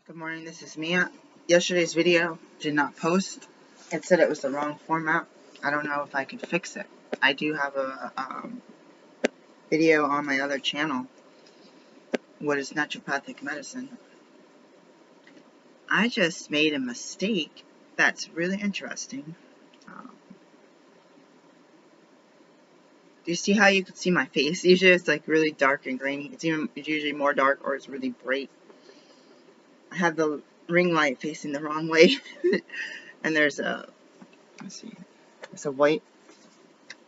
Good morning, this is Mia. Yesterday's video did not post. It said it was the wrong format. I don't know if I can fix it. I do have a video on my other channel, What is Naturopathic Medicine. I just made a mistake that's really interesting. Do you see how you can see my face? Usually it's like really dark and grainy. It's usually more dark or it's really bright. I have the ring light facing the wrong way. And there's a, let's see, there's a white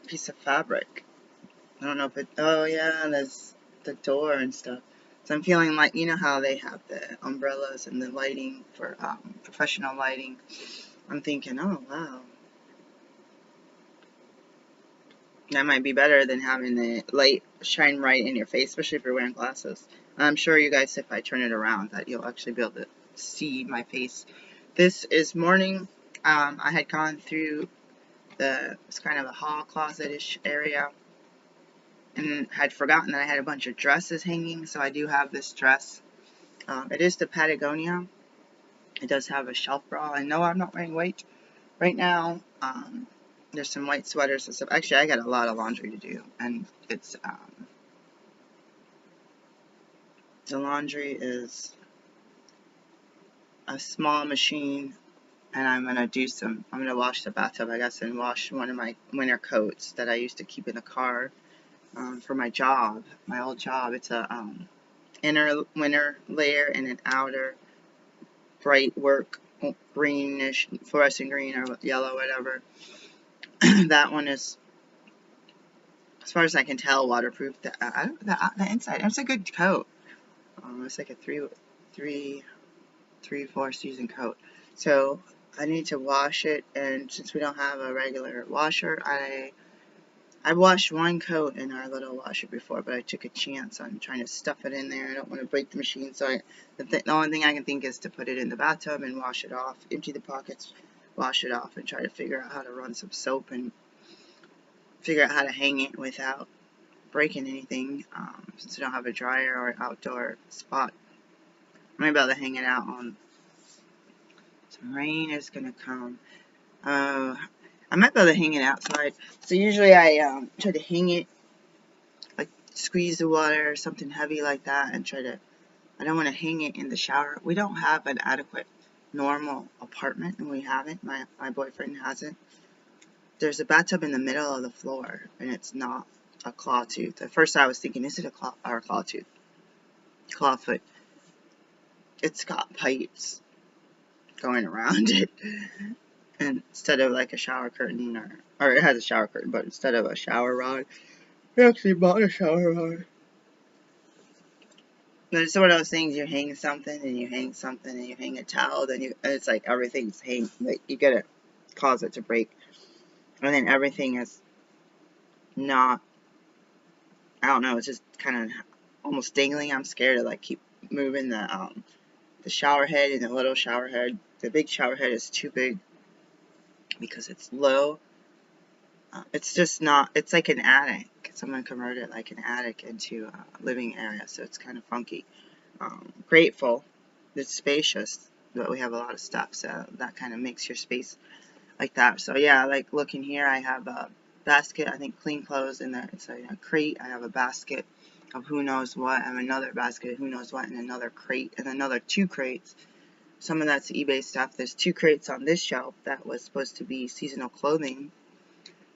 piece of fabric. I don't know if it, oh yeah, there's the door and stuff. So I'm feeling like, you know how they have the umbrellas and the lighting for professional lighting. I'm thinking, oh wow, that might be better than having the light shine right in your face, especially if you're wearing glasses. I'm sure you guys, if I turn it around, that you'll actually be able to see my face. This is morning. I had gone through it's kind of a hall closet-ish area, and had forgotten that I had a bunch of dresses hanging, so I do have this dress. It is the Patagonia. It does have a shelf bra. I know I'm not wearing white right now. There's some white sweaters and stuff. Actually, I got a lot of laundry to do, and it's the laundry is a small machine, and I'm gonna wash the bathtub, I guess, and wash one of my winter coats that I used to keep in the car for my job, my old job. It's a inner winter layer and an outer bright work greenish, fluorescent green or yellow, whatever. That one is, as far as I can tell, waterproof. The inside, it's a good coat. It's like a three-fourths season coat. So I need to wash it, and since we don't have a regular washer, I washed one coat in our little washer before, but I took a chance on trying to stuff it in there. I don't want to break the machine, so the only thing I can think is to put it in the bathtub and wash it off, empty the pockets, wash it off, and try to figure out how to run some soap and figure out how to hang it without breaking anything, since we don't have a dryer or outdoor spot. I might be able to hang it out on. Some rain is going to come. I might be able to hang it outside. So usually I try to hang it, like squeeze the water or something heavy like that, and I don't want to hang it in the shower. We don't have an adequate normal apartment, and we haven't. My boyfriend hasn't. There's a bathtub in the middle of the floor, and it's not a claw tooth. At first I was thinking, is it a claw tooth? Claw foot. It's got pipes going around it. And instead of like a shower curtain, or it has a shower curtain, but instead of a shower rod, we actually bought a shower rod. But it's one of those things, you hang something, and you hang something, and you hang a towel, and it's like everything's hanging, like you gotta cause it to break. And then everything is not, I don't know, it's just kind of almost dangling. I'm scared to like keep moving the shower head and the little shower head. The big shower head is too big because it's low. It's just not, it's like an attic. Someone converted like an attic into a living area, so it's kind of funky. Grateful, it's spacious, but we have a lot of stuff, so that kind of makes your space like that. So yeah, like looking here, I have a basket, I think clean clothes in there. It's a crate. I have a basket of who knows what. I have another basket of who knows what, and another crate, and another 2 crates. Some of that's eBay stuff. There's 2 crates on this shelf that was supposed to be seasonal clothing.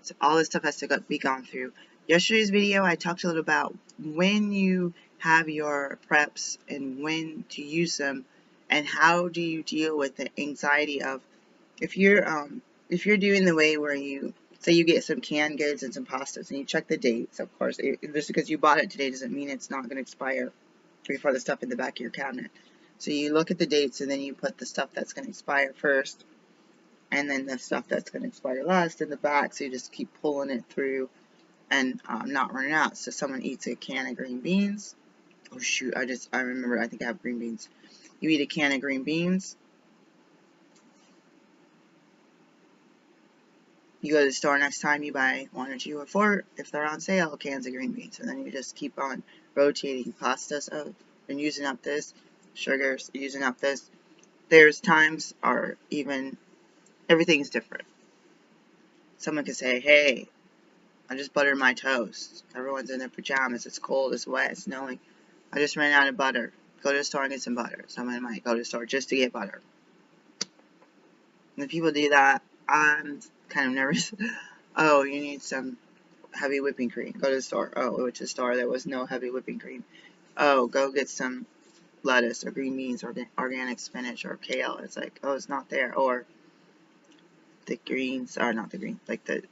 So all this stuff has to be gone through. Yesterday's video, I talked a little about when you have your preps and when to use them, and how do you deal with the anxiety of, if you're doing the way where you say you get some canned goods and some pastas and you check the dates. Of course, just because you bought it today doesn't mean it's not going to expire before the stuff in the back of your cabinet. So you look at the dates, and then you put the stuff that's going to expire first, and then the stuff that's going to expire last in the back, so you just keep pulling it through and not running out. So someone eats a can of green beans. Oh shoot, I remember, I think I have green beans. You eat a can of green beans. You go to the store next time, you buy 1 or 2 or 4, if they're on sale, cans of green beans. And then you just keep on rotating pastas out and using up this. sugars, using up this. There's times are even, everything's different. Someone could say, hey, I just buttered my toast. Everyone's in their pajamas. It's cold, it's wet, it's snowing. I just ran out of butter. Go to the store and get some butter. Someone might go to the store just to get butter. When people do that, I'm kind of nervous. Oh, you need some heavy whipping cream. Go to the store. Oh, we went to the store. There was no heavy whipping cream. Oh, go get some lettuce or green beans or organic spinach or kale. It's like, oh, it's not there. Or the greens, or not the greens, like the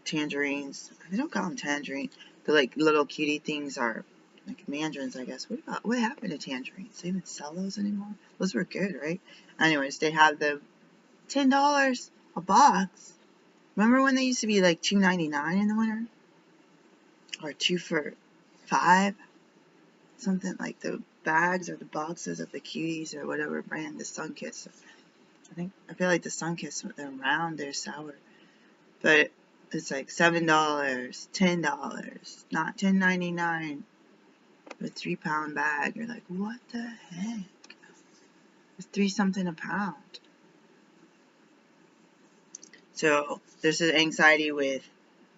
tangerines. They don't call them tangerines. The like little cutie things are like mandarins, I guess. What happened to tangerines? They even sell those anymore? Those were good, right? Anyways, they have the $10 a box. Remember when they used to be like $2.99 in the winter? Or 2 for $5? Something like the bags or the boxes of the cuties or whatever brand, the Sunkiss. I feel like the Sunkiss, they're round, they're sour. But it's like $7, $10, not $10.99 for a 3-pound bag. You're like, what the heck? It's 3 something a pound. So there's an anxiety with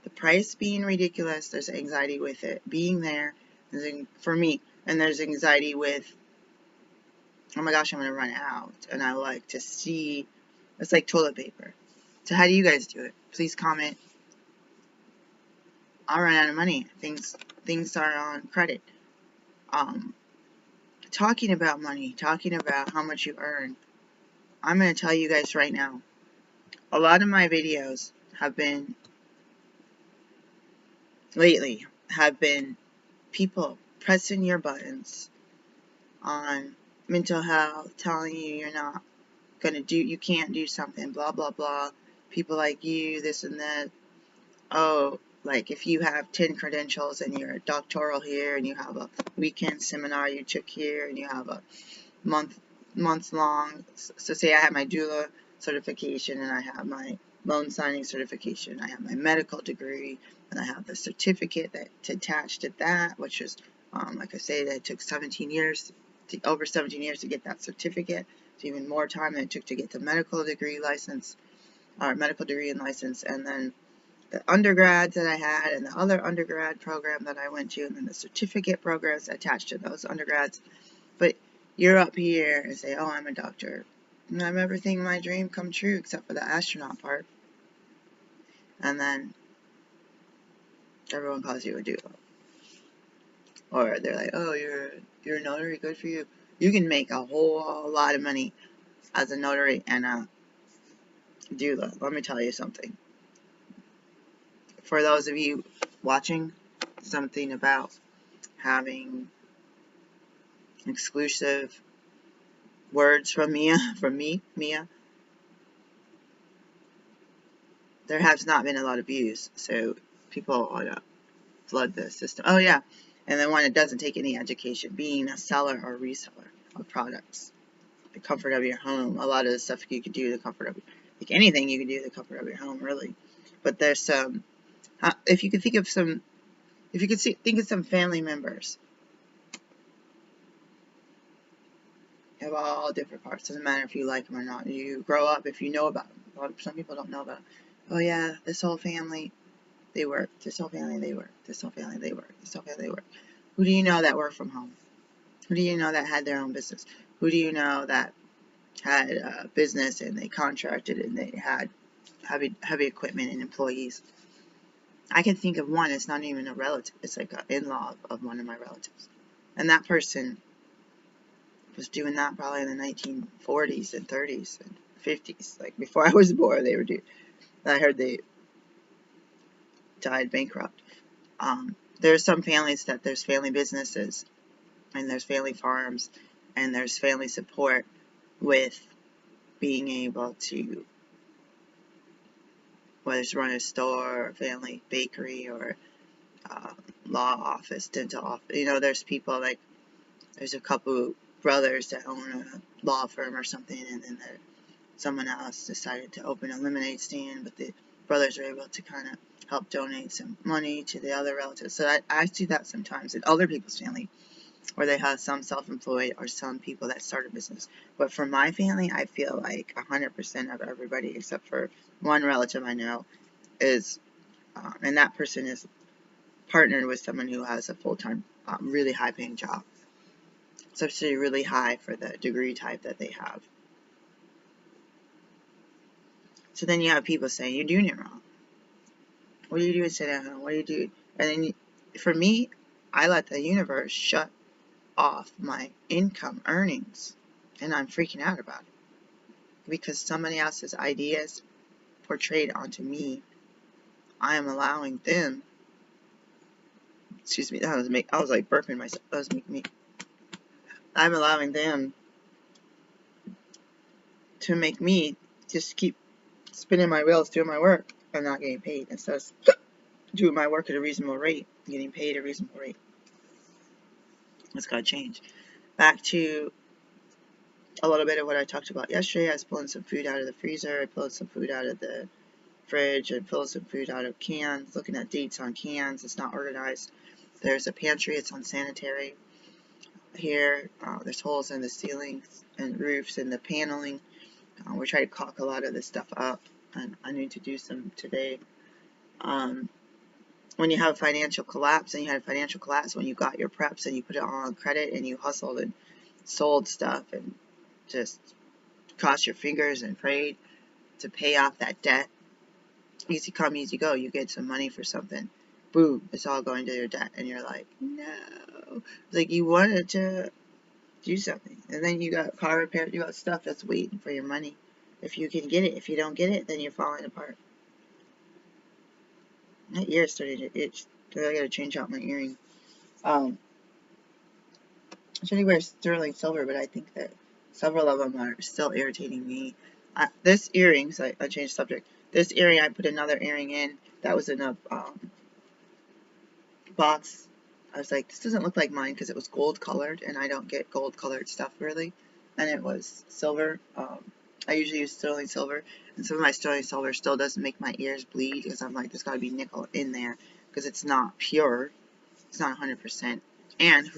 the price being ridiculous. There's anxiety with it being there. For me, and there's anxiety with, oh my gosh, I'm going to run out. And I like to see, it's like toilet paper. So how do you guys do it? Please comment. I'll run out of money. Things are on credit. Talking about money, talking about how much you earn. I'm going to tell you guys right now. A lot of my videos lately have been people pressing your buttons on mental health, telling you you're not going to do, you can't do something, blah, blah, blah. People like you, this and that. Oh, like if you have 10 credentials and you're a doctoral here and you have a weekend seminar you took here and you have a months long. So say I have my doula certification and I have my loan signing certification. I have my medical degree and I have the certificate that's attached to that, which is, like I say, that took 17 years, over 17 years to get that certificate. It's even more time than it took to get the medical degree license, or medical degree and license, and then the undergrads that I had and the other undergrad program that I went to, and then the certificate programs attached to those undergrads. But you're up here and say, oh, I'm a doctor. And I'm everything in my dream come true except for the astronaut part. And then everyone calls you a doula. Or they're like, oh, you're a notary, good for you. You can make a whole lot of money as a notary and a doula. Let me tell you something. For those of you watching, something about having exclusive words from Mia, Mia. There has not been a lot of views, so people ought to flood the system. Oh yeah, and then one that doesn't take any education, being a seller or reseller of products, the comfort of your home. A lot of the stuff you could do, the comfort of, like anything you can do, the comfort of your home, really. But there's some, if you could think of some, if you could think of some family members of all different parts. Doesn't matter if you like them or not. You grow up if you know about them. Some people don't know about them. Oh yeah, this whole family, they work. This whole family, they work. This whole family, they work. This whole family, they work. Who do you know that worked from home? Who do you know that had their own business? Who do you know that had a business and they contracted and they had heavy equipment and employees? I can think of one. It's not even a relative. It's like an in-law of one of my relatives. And that person was doing that probably in the 1940s and 30s and 50s. Like before I was born, they were doing. I heard they died bankrupt. There are some families that there's family businesses and there's family farms and there's family support with being able to, whether it's run a store or family bakery or law office, dental office. You know, there's people like, there's a couple brothers that own a law firm or something, and then someone else decided to open a lemonade stand, but the brothers are able to kind of help donate some money to the other relatives. So I see that sometimes in other people's family. or they have some self-employed or some people that start a business. But for my family, I feel like 100% of everybody except for one relative I know is, and that person is partnered with someone who has a full-time, really high-paying job. It's actually really high for the degree type that they have. So then you have people saying, you're doing it wrong. What are you doing sitting at home? What are you doing? And then for me, I let the universe shut off my income earnings. And I'm freaking out about it. Because somebody else's ideas portrayed onto me, I am allowing them, excuse me, I was like burping myself, that was making me, I'm allowing them to make me just keep spinning my wheels, doing my work, and not getting paid. Instead of doing my work at a reasonable rate, getting paid at a reasonable rate. It's got to change. Back to a little bit of what I talked about yesterday. I was pulling some food out of the freezer. I pulled some food out of the fridge. I pulled some food out of cans. Looking at dates on cans. It's not organized. There's a pantry. It's unsanitary. Here, there's holes in the ceilings and roofs and the paneling. We're trying to caulk a lot of this stuff up, and I need to do some today. When you have a financial collapse, and you had a financial collapse when you got your preps and you put it all on credit and you hustled and sold stuff and just crossed your fingers and prayed to pay off that debt. Easy come, easy go. You get some money for something. Boom, it's all going to your debt. And you're like, no. Like you wanted to do something. And then you got car repair, you got stuff that's waiting for your money. If you can get it. If you don't get it, then you're falling apart. My ear started to itch. I gotta change out my earring. I should wear sterling silver, but I think that several of them are still irritating me. This earring, so I changed subject. This earring, I put another earring in that was in a box. I was like, this doesn't look like mine because it was gold colored, and I don't get gold colored stuff really. And it was silver. I usually use sterling silver, and some of my sterling silver still doesn't make my ears bleed because I'm like, there's got to be nickel in there because it's not pure. It's not 100%. And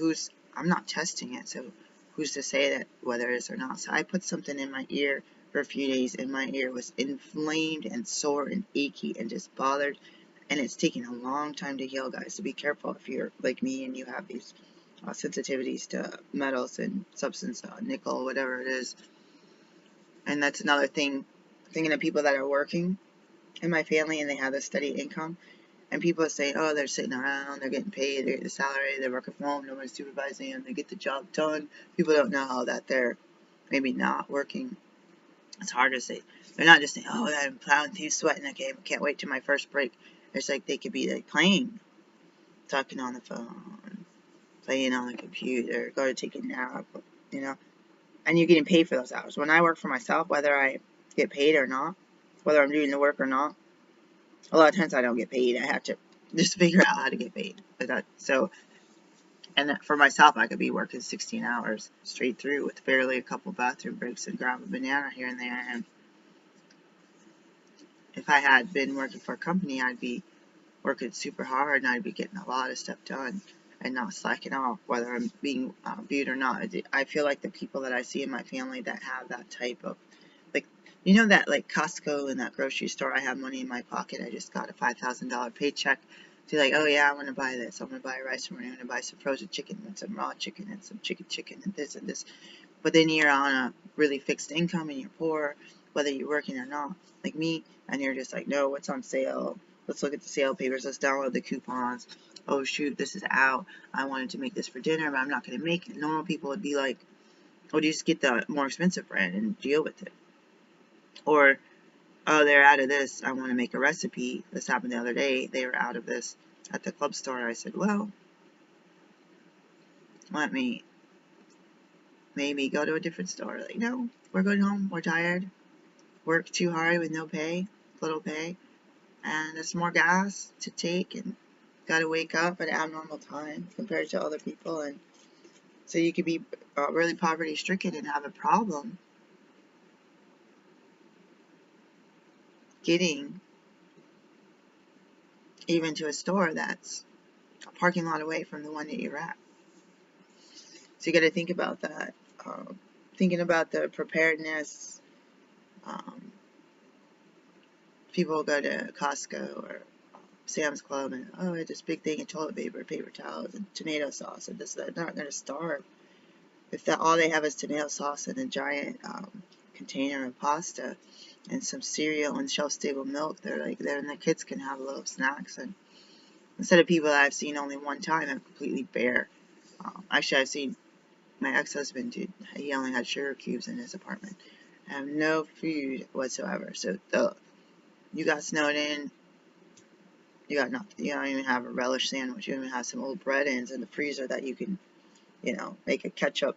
I'm not testing it, so who's to say that whether it is or not. So I put something in my ear for a few days, and my ear was inflamed and sore and achy and just bothered. And it's taking a long time to heal, guys. So be careful if you're like me and you have these sensitivities to metals and substance, nickel, whatever it is. And that's another thing, thinking of people that are working in my family and they have a steady income. And people are saying, oh, they're sitting around, they're getting paid, they get the salary, they're working from home, nobody's supervising them, they get the job done. People don't know how that they're maybe not working. It's hard to say. They're not just saying, oh, I'm plowing through sweating, okay, I can't wait till my first break. It's like they could be like playing, talking on the phone, playing on the computer, go to take a nap, you know. And you're getting paid for those hours. When I work for myself, whether I get paid or not, whether I'm doing the work or not, a lot of times I don't get paid. I have to just figure out how to get paid. And for myself, I could be working 16 hours straight through with barely a couple bathroom breaks and grab a banana here and there. And if I had been working for a company, I'd be working super hard and I'd be getting a lot of stuff done and not slacking off, whether I'm being viewed or not. I feel like the people that I see in my family that have that type of, like, you know, that like Costco and that grocery store, I have money in my pocket, I just got a $5,000 paycheck. So like, oh yeah, I'm going to buy this, I'm going to buy rice, I'm going to buy some frozen chicken and some raw chicken and some chicken and this and this. But then you're on a really fixed income and you're poor, whether you're working or not, like me, and you're just like, no, what's on sale? Let's look at the sale papers, let's download the coupons. Oh shoot, this is out. I wanted to make this for dinner, but I'm not going to make it. Normal people would be like, oh, just get the more expensive brand and deal with it. Or, oh, they're out of this, I want to make a recipe. This happened the other day, they were out of this at the club store. I said, well, let me maybe go to a different store. Like, no, we're going home, we're tired, work too hard with no pay, little pay, and there's more gas to take, and gotta wake up at abnormal time compared to other people. And so you could be really poverty stricken and have a problem getting even to a store that's a parking lot away from the one that you're at. So you got to think about that. Thinking about the preparedness. Um, People go to Costco or Sam's Club and, oh, this big thing of toilet paper, paper towels, and tomato sauce, and this, that. They're not going to starve. If that all they have is tomato sauce and a giant container of pasta and some cereal and shelf-stable milk, they're like, then the kids can have little snacks. And instead of people that I've seen only one time, I'm completely bare. Actually, I've seen my ex-husband, dude, he only had sugar cubes in his apartment. I have no food whatsoever. So you got snowed in. You got nothing. You don't even have a relish sandwich. You don't even have some old bread ends in the freezer that you can, make a ketchup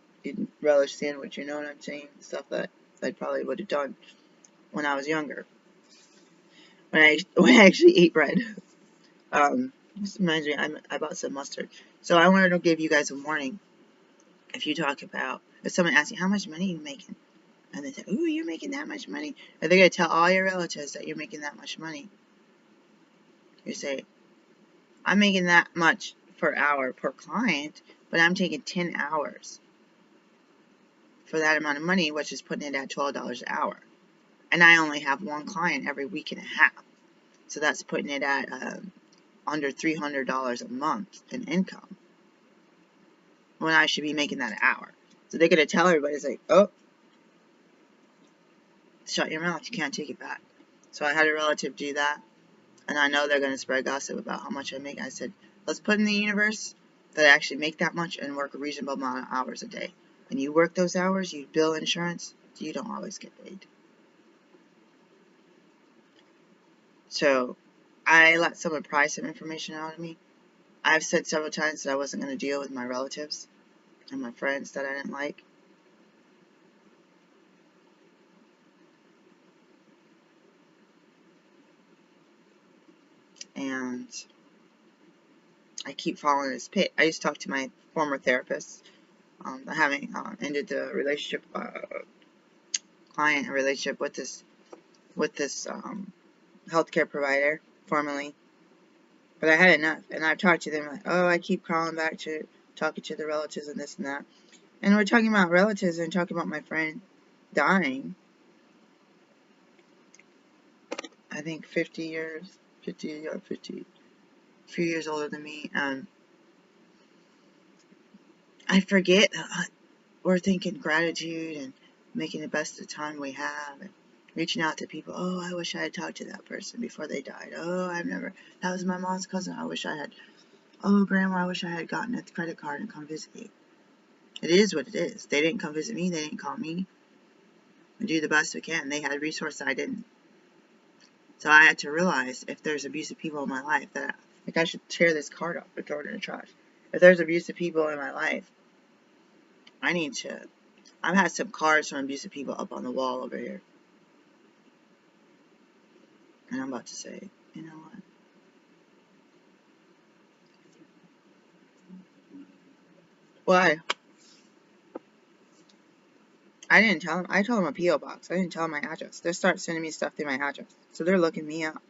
relish sandwich. You know what I'm saying? Stuff that I probably would have done when I was younger. When I actually ate bread. Just reminds me, I bought some mustard. So I wanted to give you guys a warning. If someone asks you, how much money are you making? And they say, ooh, you're making that much money. And they're going to tell all your relatives that you're making that much money. You say, I'm making that much per hour per client, but I'm taking 10 hours for that amount of money, which is putting it at $12 an hour. And I only have one client every week and a half. So that's putting it at under $300 a month in income, when I should be making that an hour. So they're going to tell everybody, it's like, oh, shut your mouth, you can't take it back. So I had a relative do that, and I know they're going to spread gossip about how much I make. I said, let's put in the universe that I actually make that much and work a reasonable amount of hours a day. When you work those hours, you bill insurance, you don't always get paid. So I let someone pry some information out of me. I've said several times that I wasn't going to deal with my relatives and my friends that I didn't like. And I keep falling in this pit. I used to talk to my former therapist, having ended the relationship, client relationship with this healthcare provider formerly. But I had enough, and I've talked to them like, oh, I keep calling back to talking to the relatives and this and that. And we're talking about relatives and talking about my friend dying. I think 50 or 50, a few years older than me. I forget we're thinking gratitude and making the best of the time we have and reaching out to people. Oh, I wish I had talked to that person before they died. Oh, that was my mom's cousin. Oh, grandma, I wish I had gotten a credit card and come visit you. It is what it is. They didn't come visit me. They didn't call me. We do the best we can. They had resources I didn't. So I had to realize if there's abusive people in my life that, like, I should tear this card up and throw it in the trash. If there's abusive people in my life, I've had some cards from abusive people up on the wall over here. And I'm about to say, you know what? Why? I didn't tell them. I told them a P.O. box. I didn't tell them my address. They start sending me stuff through my address. So they're looking me up.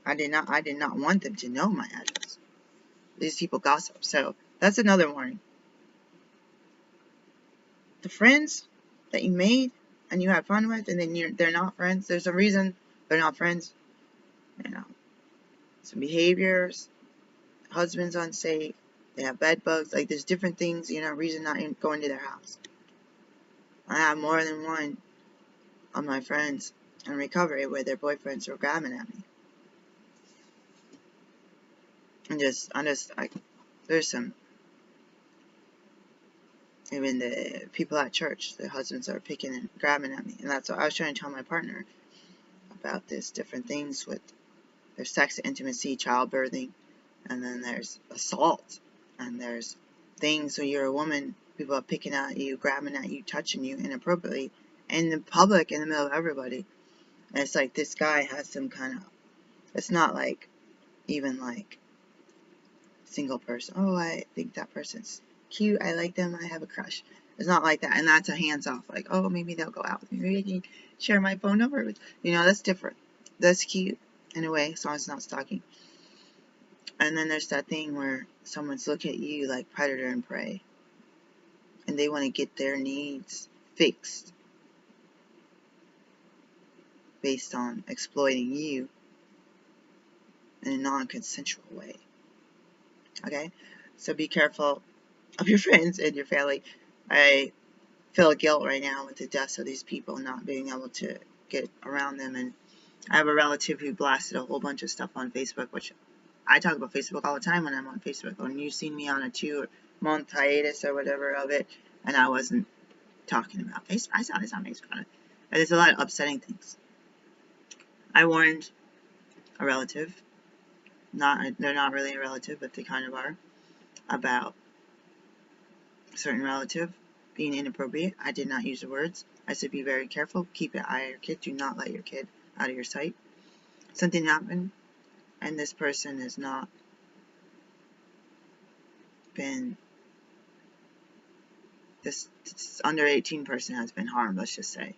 I did not want them to know my address. These people gossip. So that's another warning. The friends that you made and you had fun with, and then they're not friends. There's a reason they're not friends. Some behaviors. Husband's unsafe. They have bed bugs. Like, there's different things. Reason not going to their house. I have more than one of my friends in recovery where their boyfriends were grabbing at me. There's some, even the people at church, their husbands are picking and grabbing at me. And that's what I was trying to tell my partner about this, different things with there's sex, intimacy, childbirthing, and then there's assault, and there's things when you're a woman, people are picking at you, grabbing at you, touching you inappropriately, in the public, in the middle of everybody. And it's like this guy has some kind of, it's not like, even like, single person. Oh, I think that person's cute. I like them. I have a crush. It's not like that. And that's a hands off. Like, oh, maybe they'll go out with me. Maybe I can share my phone number with, that's different. That's cute in a way, as long as it's not stalking. And then there's that thing where someone's looking at you like predator and prey. and they want to get their needs fixed based on exploiting you in a non-consensual way. Okay? So be careful of your friends and your family. I feel guilt right now with the deaths of these people, not being able to get around them. And I have a relative who blasted a whole bunch of stuff on Facebook, which I talk about Facebook all the time when I'm on Facebook. When you've seen me on a 2-month hiatus or whatever of it, and I wasn't talking about Facebook. I saw this on Facebook. And there's a lot of upsetting things. I warned a relative, they're not really a relative, but they kind of are, about a certain relative being inappropriate. I did not use the words. I said be very careful, keep an eye on your kid, do not let your kid out of your sight. Something happened, and this person has not been, this under 18 person has been harmed, let's just say,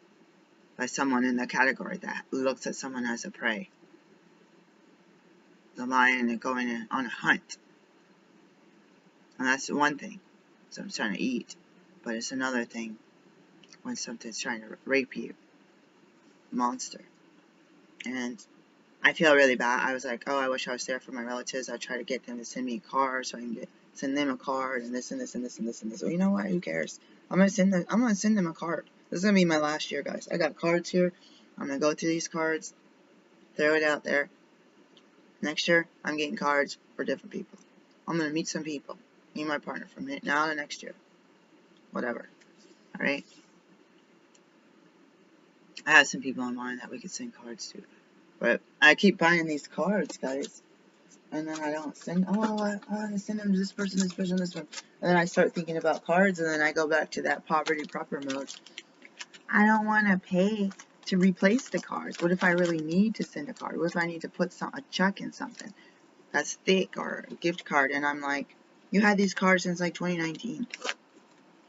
by someone in the category that looks at someone as a prey. The lion and going on a hunt. And that's one thing. Someone's trying to eat. But it's another thing when something's trying to rape you. Monster. And I feel really bad. I was like, oh, I wish I was there for my relatives. I try to get them to send me a card so I can send them a card and this and this and this and this and this. Well, you know what? Who cares? I'm gonna send them a card. This is gonna be my last year, guys. I got cards here. I'm gonna go through these cards, throw it out there. Next year, I'm getting cards for different people. I'm gonna meet some people. Me and my partner from now to next year. Whatever. Alright? I have some people in mind that we could send cards to. But I keep buying these cards, guys. And then I don't send, I want to send them to this person, this person, this one. And then I start thinking about cards, and then I go back to that poverty proper mode. I don't want to pay to replace the cards. What if I really need to send a card? What if I need to put a check in something that's thick, or a gift card? And I'm like, you had these cards since like 2019.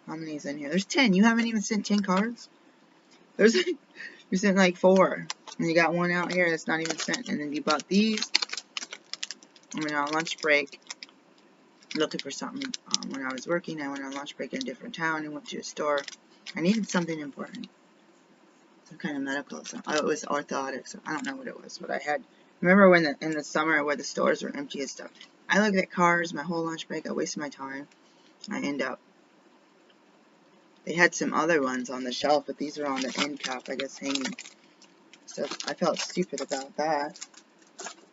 How many is in here? There's 10. You haven't even sent 10 cards? You sent like 4. And you got one out here that's not even sent. And then you bought these. I went on lunch break looking for something. When I was working, I went on lunch break in a different town and went to a store. I needed something important. Some kind of medical. It was orthotics. I don't know what it was, but I had. Remember when in the summer where the stores were empty and stuff? I looked at cars my whole lunch break. I wasted my time. I end up. They had some other ones on the shelf, but these were on the end cap, I guess, hanging. So I felt stupid about that.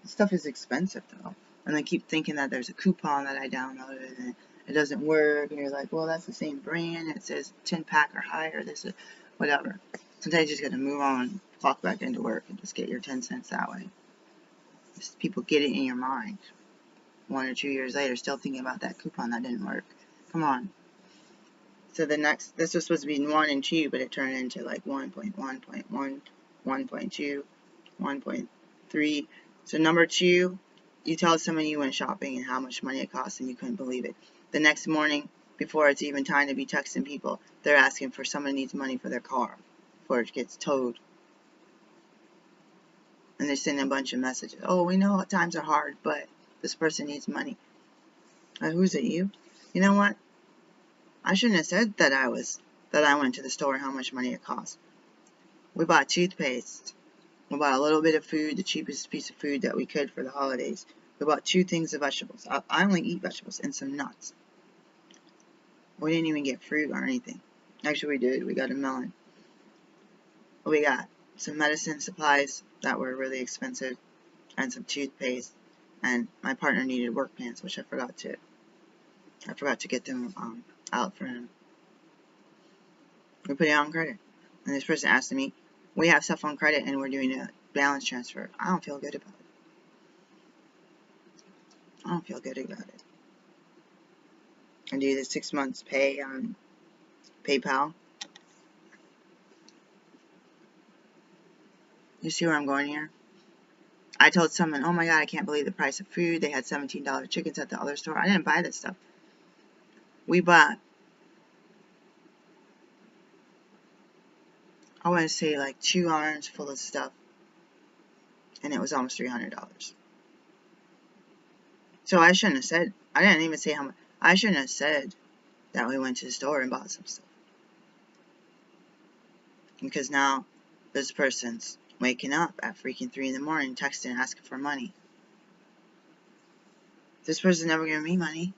This stuff is expensive, though. And I keep thinking that there's a coupon that I downloaded, and it doesn't work. And you're like, well, that's the same brand. It says 10-pack or higher. This is whatever. Sometimes you just got to move on, clock back into work, and just get your 10 cents that way. Just people get it in your mind. 1 or 2 years later, still thinking about that coupon that didn't work. Come on. So this was supposed to be 1 and 2, but it turned into like 1.1.1, 1.2, 1.3. So number 2, you tell someone you went shopping and how much money it cost, and you couldn't believe it. The next morning, before it's even time to be texting people, they're asking for someone needs money for their car before it gets towed. And they're sending a bunch of messages. Oh, we know times are hard, but this person needs money. Who's it, you? You know what? I shouldn't have said that I went to the store and how much money it cost. We bought toothpaste. We bought a little bit of food, the cheapest piece of food that we could for the holidays. We bought 2 things of vegetables. I only eat vegetables and some nuts. We didn't even get fruit or anything. Actually, we did. We got a melon. We got some medicine supplies that were really expensive and some toothpaste. And my partner needed work pants, which I forgot to get them out for him. We put it on credit. And this person asked me, we have stuff on credit and we're doing a balance transfer. I don't feel good about it. I don't feel good about it. I do the 6 months pay on PayPal. You see where I'm going here? I told someone, oh my god, I can't believe the price of food. They had $17 chickens at the other store. I didn't buy this stuff. We bought, I want to say like 2 arms full of stuff. And it was almost $300. So I shouldn't have said, I didn't even say how much. I shouldn't have said that we went to the store and bought some stuff. Because now this person's waking up at freaking 3 in the morning, texting, asking for money. This person's never giving me money.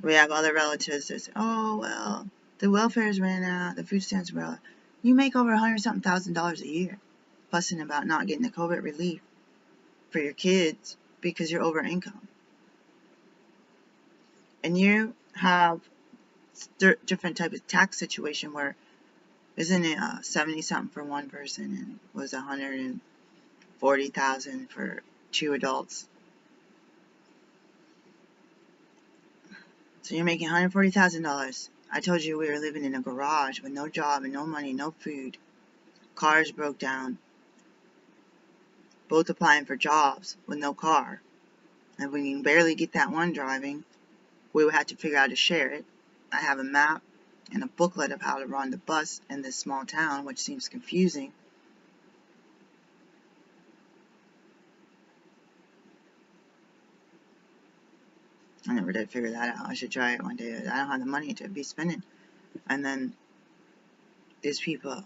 We have other relatives that say, oh, well, the welfare's ran out, the food stamps ran out. You make over $100-something a year, fussing about not getting the COVID relief for your kids because you're over income. And you have different type of tax situation where, isn't it 70-something for one person and was $140,000 for 2 adults? So you're making $140,000. I told you we were living in a garage with no job and no money, no food. Cars broke down. Both applying for jobs with no car. And we can barely get that one driving. We would have to figure out how to share it. I have a map and a booklet of how to run the bus in this small town, which seems confusing. I never did figure that out. I should try it one day. I don't have the money to be spending. And then these people,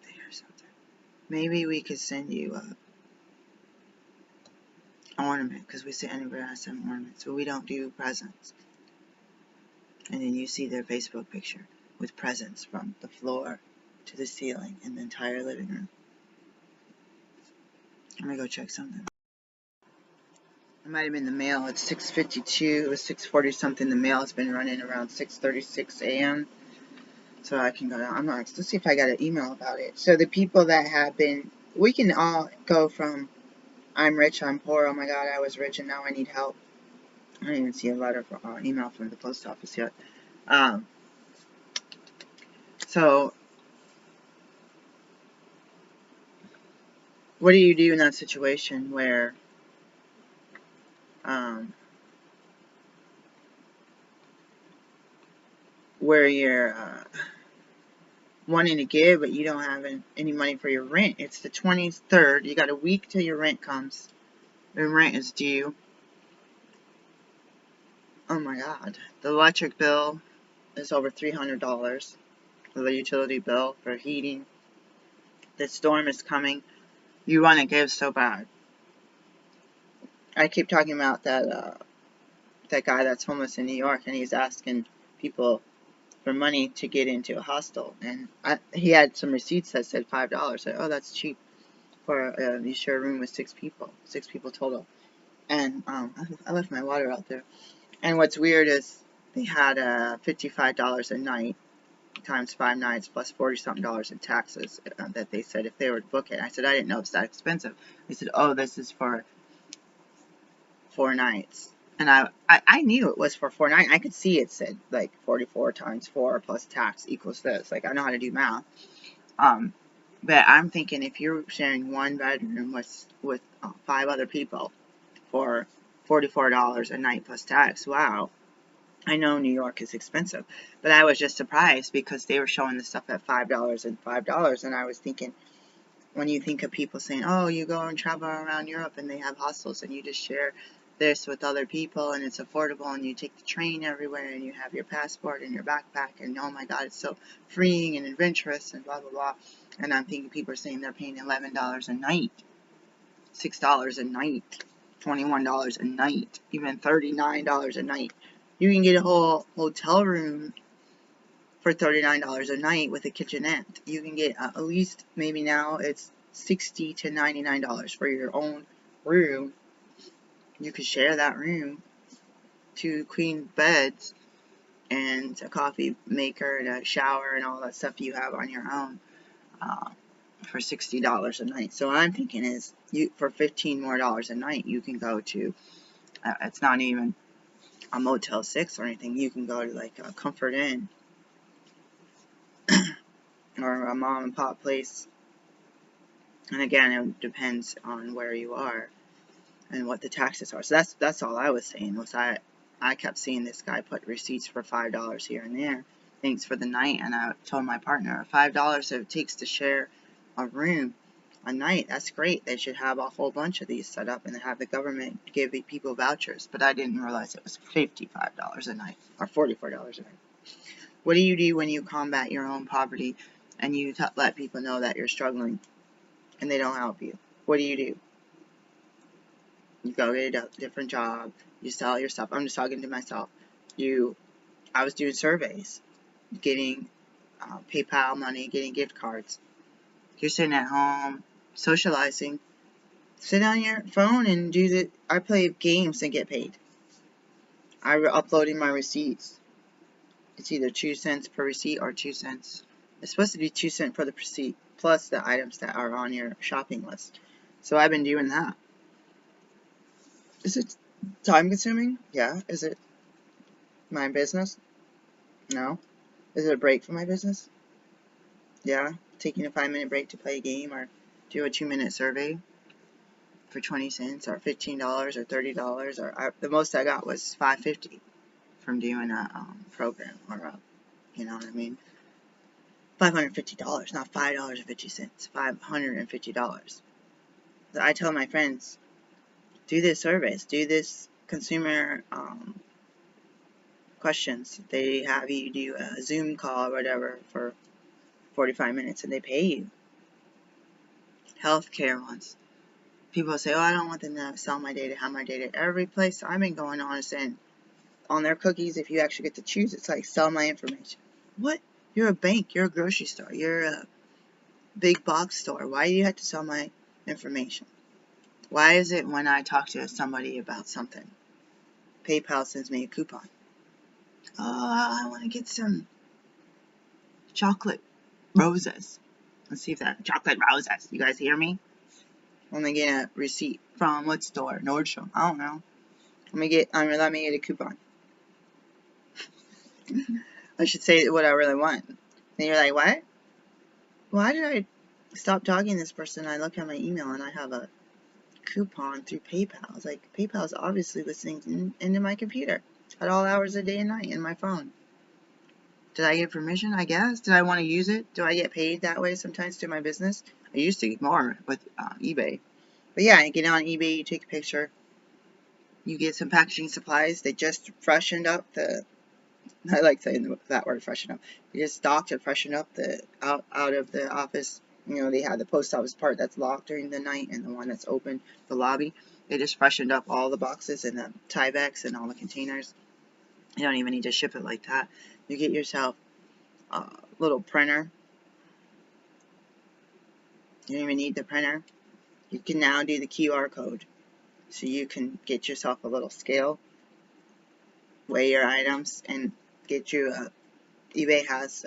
they hear something. Maybe we could send you an ornament, because we say anybody has some ornaments, but we don't do presents. And then you see their Facebook picture with presents from the floor to the ceiling in the entire living room. I'm gonna go check something. It might have been the mail. It's 6:52. It was 6:40 something. The mail has been running around 6:36 a.m. So I can go down. I'm not. Let's see if I got an email about it. So the people that have been, we can all go from I'm rich, I'm poor, oh my god, I was rich and now I need help. I don't even see a letter or email from the post office yet. So what do you do in that situation where you're wanting to give, but you don't have any money for your rent? It's the 23rd. You got a week till your rent comes. And rent is due. Oh my god. The electric bill is over $300. The utility bill for heating. The storm is coming. You want to give so bad. I keep talking about that guy that's homeless in New York, and he's asking people for money to get into a hostel, and he had some receipts that said $5. I said, oh, that's cheap for you share a room with 6 people total. And I left my water out there. And what's weird is they had $55 a night times 5 nights plus $40-something in taxes that they said if they were to book it. I said, I didn't know it was that expensive. They said, oh, this is for 4 nights. And I knew it was for 4 nights. I could see it said like 44 times 4 plus tax equals this. Like, I know how to do math. But I'm thinking if you're sharing one bedroom with 5 other people for $44 a night plus tax, wow. I know New York is expensive, but I was just surprised because they were showing the stuff at $5 and $5, and I was thinking, when you think of people saying, oh, you go and travel around Europe and they have hostels and you just share this with other people and it's affordable and you take the train everywhere and you have your passport and your backpack and oh my god, it's so freeing and adventurous and blah blah blah. And I'm thinking people are saying they're paying $11 a night, $6 a night, $21 a night, even $39 a night. You can get a whole hotel room for $39 a night with a kitchenette. You can get at least, maybe now it's $60 to $99 for your own room. You could share that room, 2 queen beds, and a coffee maker and a shower and all that stuff you have on your own for $60 a night. So what I'm thinking is, for $15 more a night, you can go to, it's not even a Motel 6 or anything, you can go to like a Comfort Inn or a mom and pop place. And again, it depends on where you are and what the taxes are. So that's all I was saying, was I kept seeing this guy put receipts for $5 here and there. Thanks for the night. And I told my partner, $5 it takes to share a room. a night. That's great. They should have a whole bunch of these set up and have the government give people vouchers. But I didn't realize it was $55 a night or $44 a night. What do you do when you combat your own poverty and you let people know that you're struggling and they don't help you? What do? You go get a different job. You sell your stuff. I'm just talking to myself. I was doing surveys, getting PayPal money, getting gift cards. You're sitting at home, socializing. Sit on your phone and I play games and get paid. I'm uploading my receipts. It's either 2 cents per receipt or 2 cents. It's supposed to be 2 cents for the receipt, plus the items that are on your shopping list. So I've been doing that. Is it time consuming? Yeah. Is it my business? No. Is it a break from my business? Yeah. Taking a 5-minute break to play a game or do a 2-minute survey for 20 cents or $15 or $30 or the most I got was $5.50 from doing a program or you know what I mean? $550, not $5.50, $550. I tell my friends, do this surveys, do this consumer questions. They have you do a Zoom call or whatever for 45 minutes and they pay you. Healthcare ones. People say, oh, I don't want them to sell my data, have my data. Every place I've been going on is saying, on their cookies, if you actually get to choose, it's like, sell my information. What? You're a bank, you're a grocery store, you're a big box store. Why do you have to sell my information? Why is it when I talk to somebody about something, PayPal sends me a coupon? Oh, I want to get some chocolate roses. Let's see if that chocolate roses. You guys hear me? I'm gonna get a receipt from what store? Nordstrom. I don't know. Let me get a coupon. I should say what I really want. And you're like, what? Why did I stop talking to this person? I look at my email and I have a coupon through PayPal. I was like, PayPal is obviously listening into my computer at all hours of the day and night in my phone. Did I get permission? I guess. Did I want to use it? Do I get paid that way sometimes through my business? I used to get more with eBay. But yeah, you get on eBay, you take a picture, you get some packaging supplies. They just freshened up I like saying that word, freshen up. They just stocked and freshened up out of the office. You know, they have the post office part that's locked during the night and the one that's open, the lobby. They just freshened up all the boxes and the Tyveks and all the containers. You don't even need to ship it like that. You get yourself a little printer. You don't even need the printer. You can now do the QR code. So you can get yourself a little scale, weigh your items, and get you eBay has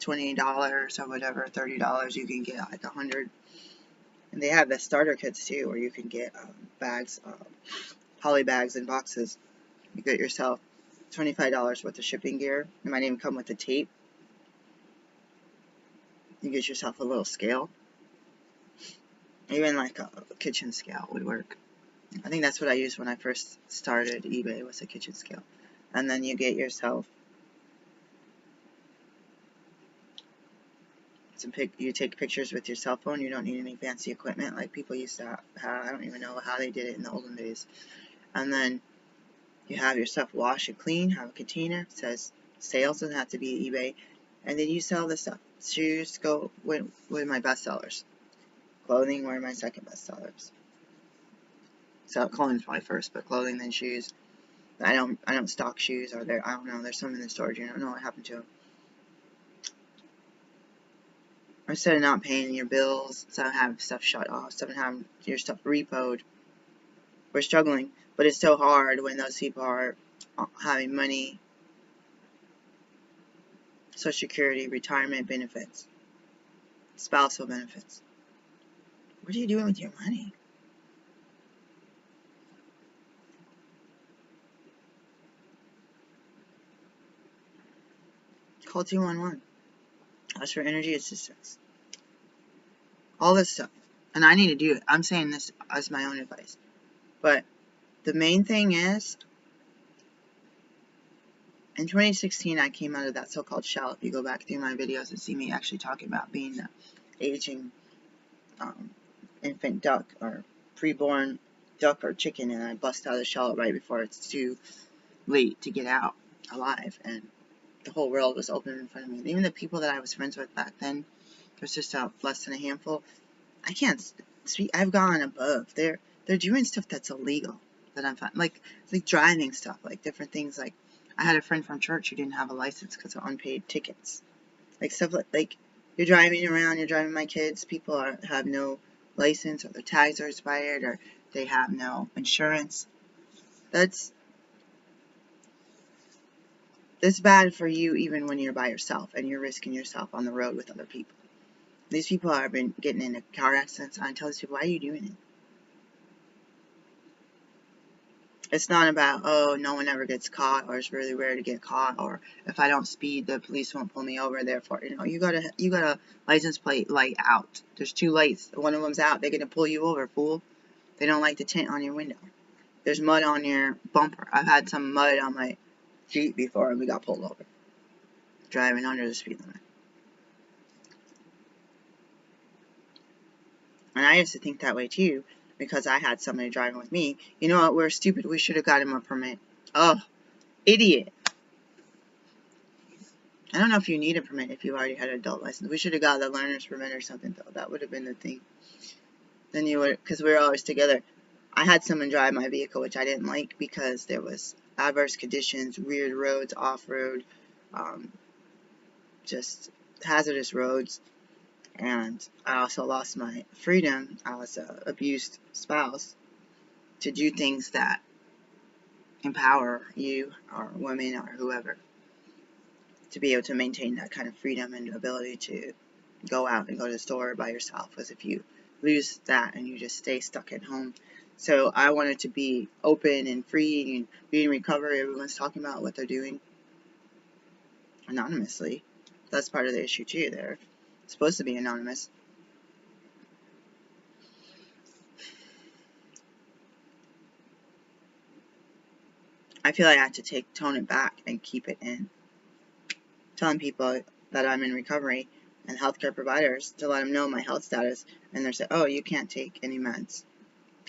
$20 or whatever, $30. You can get like 100. And they have the starter kits too, where you can get bags, poly bags and boxes. You get yourself $25 worth of shipping gear. It might even come with the tape. You get yourself a little scale. Even like a kitchen scale would work. I think that's what I used when I first started eBay, was a kitchen scale. And then you get yourself you take pictures with your cell phone. You don't need any fancy equipment like people used to have. I don't even know how they did it in the olden days. And then you have your stuff washed and clean, have a container. It says sales, doesn't have to be eBay. And then you sell the stuff. Shoes go with my best sellers. Clothing were my second best sellers. So clothing's probably first, but clothing then shoes. I don't stock shoes, or I don't know, there's some in the storage, you don't know what happened to them. Instead of not paying your bills, instead of having stuff shut off, instead of having your stuff repoed, we're struggling. But it's so hard when those people are having money, Social Security, retirement benefits, spousal benefits. What are you doing with your money? Call 211. Ask for energy assistance. All this stuff. And I need to do it. I'm saying this as my own advice. But the main thing is, in 2016, I came out of that so-called shell. If you go back through my videos and see me actually talking about being the aging infant duck or preborn duck or chicken, and I bust out of the shell right before it's too late to get out alive, and the whole world was open in front of me. And even the people that I was friends with back then, there's just less than a handful. I can't speak. I've gone above. They're doing stuff that's illegal that I'm like driving stuff, like different things. Like I had a friend from church who didn't have a license because of unpaid tickets. Like stuff like you're driving around, you're driving my kids. People have no license, or their tags are expired, or they have no insurance. That's bad for you even when you're by yourself and you're risking yourself on the road with other people. These people have been getting into car accidents, and I tell these people, why are you doing it? It's not about, oh, no one ever gets caught, or it's really rare to get caught, or if I don't speed, the police won't pull me over, therefore, you got a license plate light out. There's 2 lights. One of them's out. They're going to pull you over, fool. They don't like the tint on your window. There's mud on your bumper. I've had some mud on my Jeep before, and we got pulled over. Driving under the speed limit. And I used to think that way too, because I had somebody driving with me. You know what? We're stupid. We should have got him a permit. Oh, idiot. I don't know if you need a permit if you already had an adult license. We should have got the learner's permit or something, though. That would have been the thing. Then you would, because we were always together. I had someone drive my vehicle, which I didn't like because there was adverse conditions, weird roads, off-road, just hazardous roads. And I also lost my freedom. I was an abused spouse to do things that empower you or women or whoever to be able to maintain that kind of freedom and ability to go out and go to the store by yourself. Because if you lose that and you just stay stuck at home. So I wanted to be open and free and be in recovery. Everyone's talking about what they're doing anonymously. That's part of the issue too. They're supposed to be anonymous. I feel like I have to tone it back and keep it in. Telling people that I'm in recovery and healthcare providers to let them know my health status, and they're saying, oh, you can't take any meds.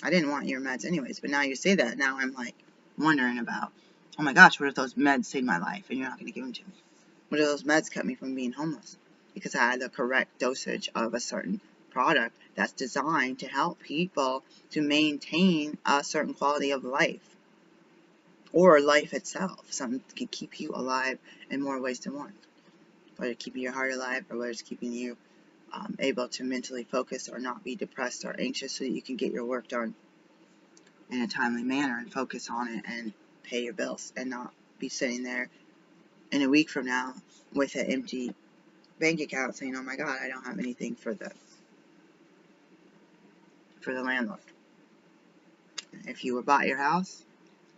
I didn't want your meds anyways, but now you say that, now I'm like wondering about, oh my gosh, what if those meds saved my life and you're not going to give them to me? What if those meds kept me from being homeless? Because I had the correct dosage of a certain product that's designed to help people to maintain a certain quality of life. Or life itself. Something can keep you alive in more ways than one. Whether it's keeping your heart alive, or whether it's keeping you able to mentally focus or not be depressed or anxious so that you can get your work done in a timely manner and focus on it and pay your bills and not be sitting there in a week from now with an empty bank account saying, oh my god, I don't have anything for the landlord. If you bought your house,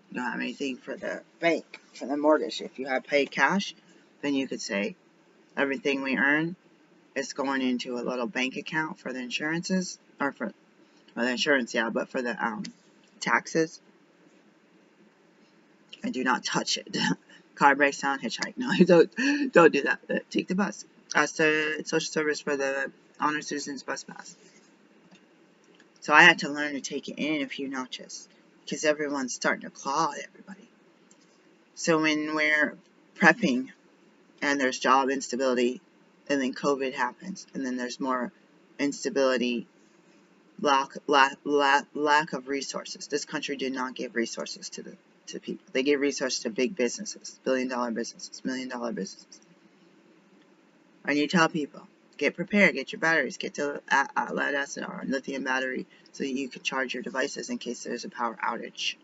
you don't have anything for the bank, for the mortgage. If you have paid cash, then you could say everything we earn is going into a little bank account for the insurances, or for the insurance, yeah, but for the taxes, and do not touch it. Car breaks down, hitchhike. No, don't do that. Take the bus. Ask the social service for the Honor Citizens Bus Pass. So I had to learn to take it in a few notches, because everyone's starting to claw at everybody. So when we're prepping, and there's job instability, and then COVID happens, and then there's more instability, lack of resources. This country did not give resources to people. They gave resources to big businesses, billion-dollar businesses, million-dollar businesses. And you tell people, get prepared, get your batteries, get to lead acid or lithium battery so that you can charge your devices in case there's a power outage.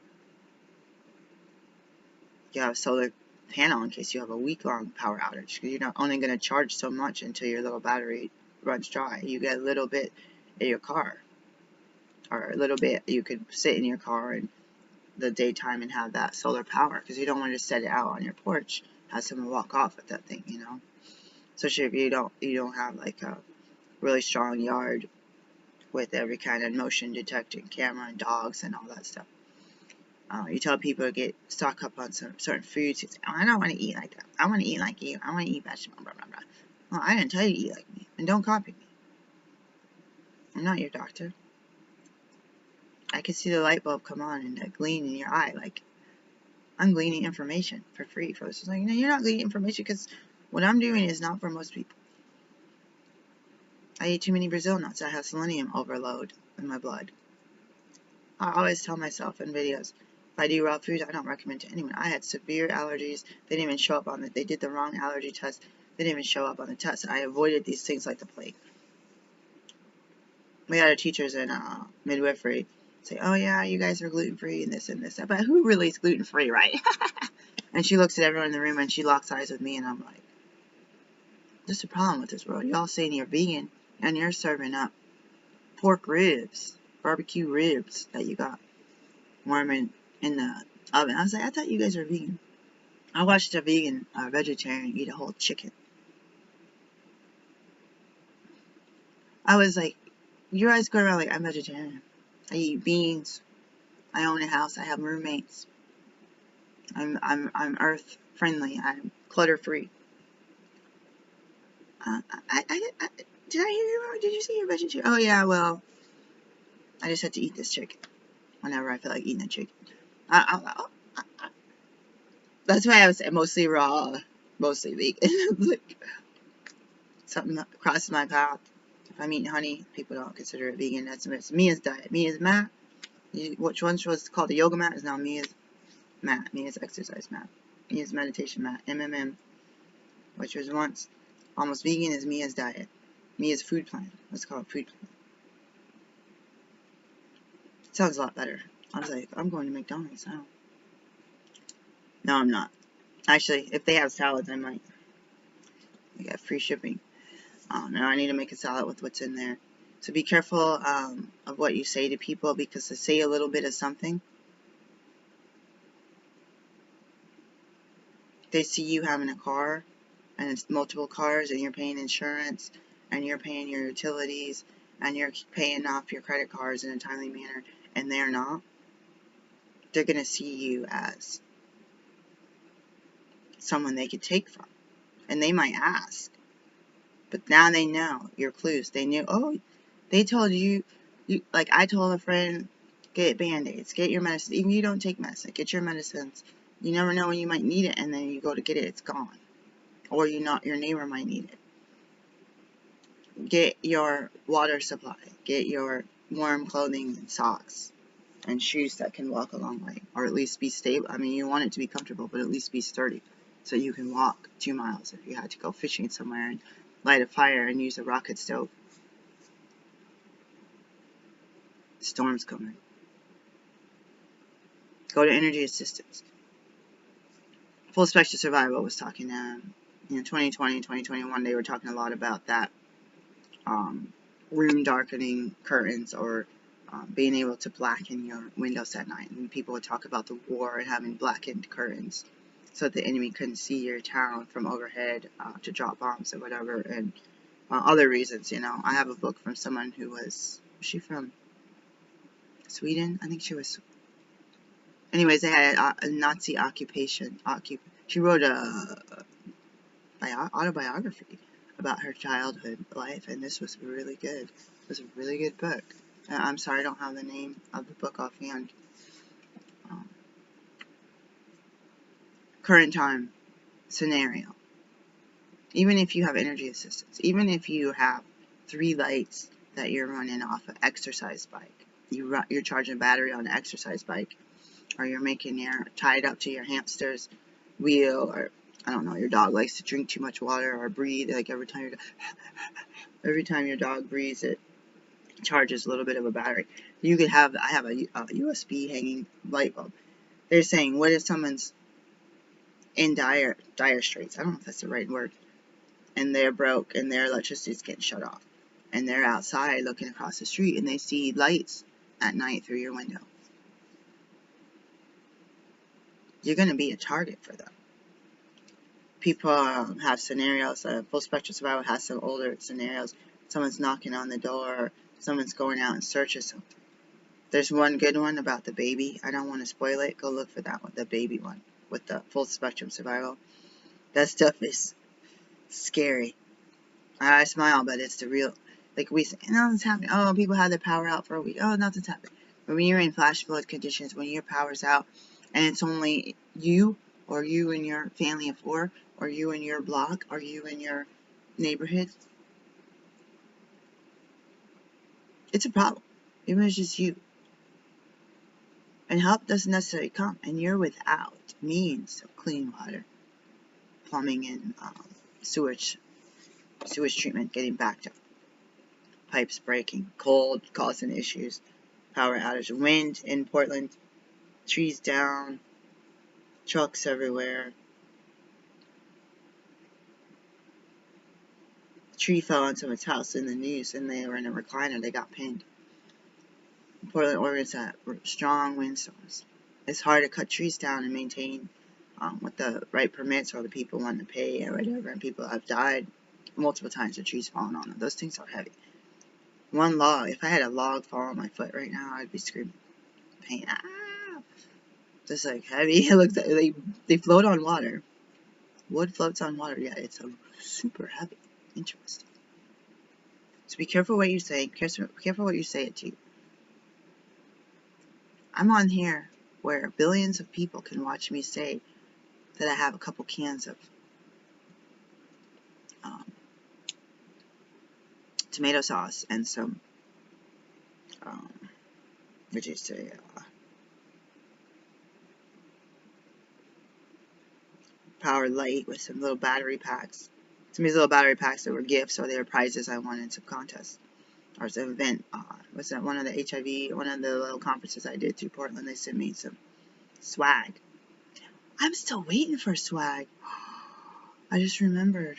You have a solar panel in case you have a week-long power outage, because you're not only going to charge so much until your little battery runs dry. You get a little bit in your car, or a little bit you could sit in your car in the daytime and have that solar power, because you don't want to set it out on your porch, have someone walk off with that thing, especially if you don't have like a really strong yard with every kind of motion detecting camera and dogs and all that stuff. You tell people to stock up on some certain foods. You say, oh, I don't want to eat like that. I want to eat like you. I want to eat vegetables. Blah blah blah. Well, I didn't tell you to eat like me, and don't copy me. I'm not your doctor. I can see the light bulb come on and the gleam in your eye. Like, I'm gleaning information for free. Folks, it's like, no, you're not gleaning information because what I'm doing is not for most people. I eat too many Brazil nuts. I have selenium overload in my blood. I always tell myself in videos, if I do raw foods, I don't recommend to anyone. I had severe allergies. They didn't even show up on it. They did the wrong allergy test. They didn't even show up on the test. I avoided these things like the plague. We had our teachers in midwifery say, oh yeah, you guys are gluten-free and this and this. But who really is gluten-free, right? And she looks at everyone in the room and she locks eyes with me and I'm like, there's a problem with this world. Y'all saying you're vegan and you're serving up pork ribs, barbecue ribs that you got warming in the oven. I was like, I thought you guys were vegan. I watched a vegetarian eat a whole chicken. I was like, you guys go around like, I'm vegetarian. I eat beans. I own a house. I have roommates. I'm earth friendly. I'm clutter free. Did I hear you? Did you say you're vegetarian? Oh yeah, well, I just have to eat this chicken whenever I feel like eating a chicken. That's why I was mostly raw, mostly vegan. Like, something that crosses my path. If I'm eating honey, people don't consider it vegan. That's Mia's diet. Mia's mat, which once was called the yoga mat, is now Mia's mat. Mia's exercise mat. Mia's meditation mat. MMM, which was once almost vegan, is Mia's diet. Mia's food plan. Let's call it food plan. Sounds a lot better. I was like, I'm going to McDonald's now. No, I'm not. Actually, if they have salads, I might. I got free shipping. Now I need to make a salad with what's in there. So be careful of what you say to people, because to say a little bit of something, they see you having a car and it's multiple cars and you're paying insurance and you're paying your utilities and you're paying off your credit cards in a timely manner and they're not. They're going to see you as someone they could take from. And they might ask. But now they know your clues. They knew, oh, they told you, like I told a friend, get Band-Aids, get your medicine. Even if you don't take medicine, get your medicines. You never know when you might need it, and then you go to get it, it's gone. Or your neighbor might need it. Get your water supply. Get your warm clothing and socks and shoes that can walk a long way, or at least be stable. I mean, you want it to be comfortable, but at least be sturdy, so you can walk 2 miles if you had to go fishing somewhere and light a fire and use a rocket stove. Storm's coming. Go to energy assistance. Full Spectrum Survival was talking, 2020, 2021, they were talking a lot about that, room darkening curtains, or being able to blacken your windows at night. And people would talk about the war and having blackened curtains so that the enemy couldn't see your town from overhead to drop bombs or whatever, and other reasons, I have a book from someone who was she from Sweden? I think she was. Anyways, they had a Nazi occupation. She wrote a autobiography about her childhood life, and this was really good. It was a really good book. I'm sorry I don't have the name of the book offhand. Current time scenario. Even if you have energy assistance, even if you have 3 lights that you're running off an exercise bike, you're charging a battery on an exercise bike, or you're tied up to your hamster's wheel, or I don't know, your dog likes to drink too much water or breathe, like every time your dog breathes, it charges a little bit of a battery. You could have, I have a USB hanging light bulb. They're saying, what if someone's in dire straits? I don't know if that's the right word. And they're broke and their electricity's getting shut off. And they're outside looking across the street and they see lights at night through your window. You're going to be a target for them. People have scenarios. Full Spectrum Survival has some older scenarios. Someone's knocking on the door. Someone's going out in search of something. There's one good one about the baby. I don't want to spoil it. Go look for that one. The baby one with the Full Spectrum Survival. That stuff is scary. I smile, but it's the real. Like we say, nothing's happening. Oh, people had their power out for a week. Oh, nothing's happening. But when you're in flash flood conditions, when your power's out, and it's only you, or you and your family of 4, or you and your block, or you and your neighborhood, it's a problem. Even if it's just you. And help doesn't necessarily come, and you're without means of clean water, plumbing, and sewage treatment getting backed up, pipes breaking, cold causing issues, power outage, wind in Portland, trees down, trucks everywhere. A tree fell on someone's house in the news, and they were in a recliner. They got pinned. Portland, Oregon's had strong windstorms. It's hard to cut trees down and maintain with the right permits or the people want to pay or whatever, and people have died multiple times with trees falling on them. Those things are heavy. One log, if I had a log fall on my foot right now, I'd be screaming pain. Ah! Just like heavy. It looks like they float on water. Wood floats on water. Yeah, it's super heavy. Interesting. So be careful what you say. Careful what you say it to. I'm on here where billions of people can watch me say that I have a couple cans of tomato sauce and some, what you say, Power Light with some little battery packs. Some of these little battery packs that were gifts or they were prizes I won in some contest or some event. Was that one of the HIV, one of the little conferences I did through Portland? They sent me some swag. I'm still waiting for swag. I just remembered.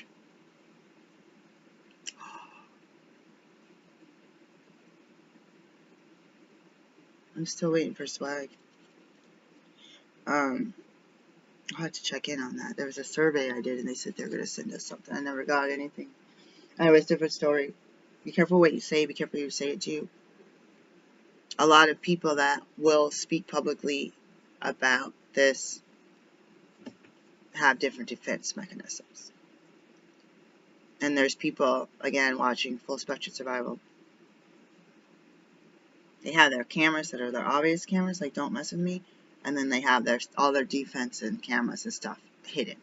I'm still waiting for swag. I'll have to check in on that. There was a survey I did and they said they were going to send us something. I never got anything. Anyways, different story. Be careful what you say. Be careful who you say it to. A lot of people that will speak publicly about this have different defense mechanisms. And there's people, again, watching Full Spectrum Survival. They have their cameras that are their obvious cameras, like don't mess with me. And then they have all their defense and cameras and stuff hidden.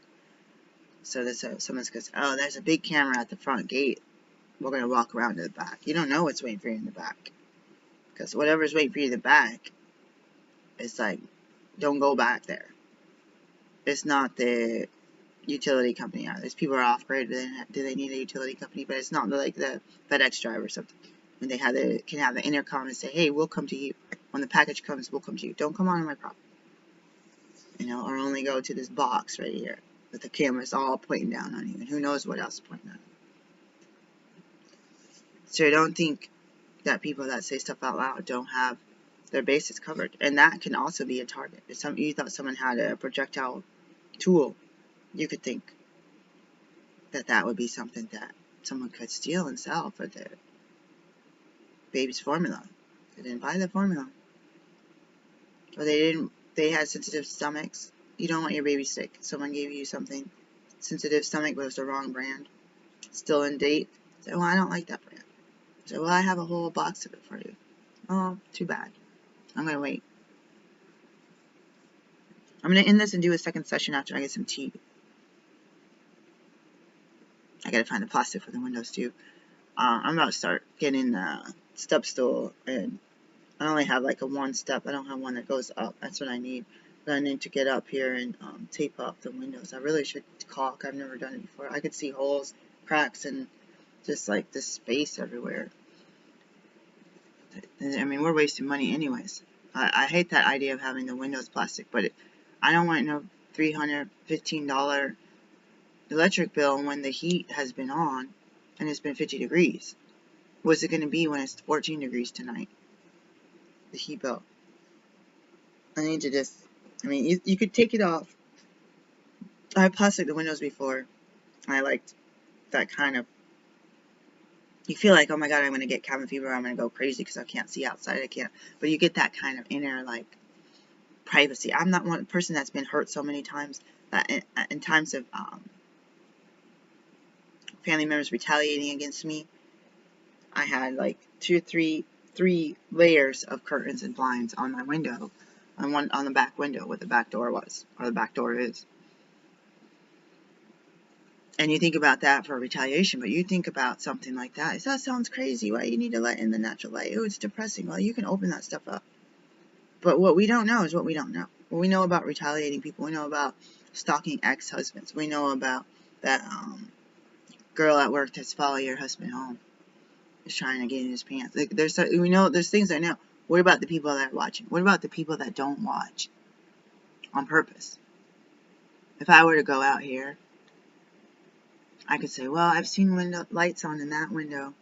So someone goes, oh, there's a big camera at the front gate. We're going to walk around to the back. You don't know what's waiting for you in the back. Because whatever's waiting for you in the back, it's like, don't go back there. It's not the utility company. These people are off grid. Do they need a utility company? But it's not like the FedEx driver or something. And they can have the intercom and say, hey, we'll come to you. When the package comes, we'll come to you. Don't come on my property. Or only go to this box right here with the cameras all pointing down on you. And who knows what else is pointing at you. So I don't think that people that say stuff out loud don't have their bases covered. And that can also be a target. If you thought someone had a projectile tool, you could think that would be something that someone could steal and sell for their baby's formula. They didn't buy the formula. Or they had sensitive stomachs. You don't want your baby sick. Someone gave you something, sensitive stomach, but it was the wrong brand. Still in date. Say, well, I don't like that brand. Say, well, I have a whole box of it for you. Oh, too bad. I'm going to wait. I'm going to end this and do a second session after I get some tea. I got to find the plastic for the windows too. I'm about to start getting the step stool, and I only have like a one step. I don't have one that goes up. That's what I need. But I need to get up here and tape up the windows. I really should caulk. I've never done it before. I could see holes, cracks, and just like this space everywhere. I mean, we're wasting money anyways. I hate that idea of having the windows plastic, but I don't want no $315 electric bill when the heat has been on and it's been 50 degrees. What's it going to be when it's 14 degrees tonight? The heat bill. I need to just, I mean, you could take it off. I plastic the windows before. I liked that kind of, you feel like, oh my god, I'm going to get cabin fever, I'm going to go crazy because I can't see outside, I can't. But you get that kind of inner, like, privacy. I'm not one person that's been hurt so many times that in times of family members retaliating against me, I had like three layers of curtains and blinds on my window, on the back window where the back door was, or the back door is. And you think about that for retaliation, but you think about something like that. That sounds crazy. Why you need to let in the natural light? Oh, it's depressing. Well, you can open that stuff up. But what we don't know is what we don't know. What we know about retaliating people, we know about stalking ex-husbands. We know about that girl at work that's following your husband home, is trying to get in his pants. Like, we know there's things I know. What about the people that are watching? What about the people that don't watch on purpose? If I were to go out here, I could say, well, I've seen lights on in that window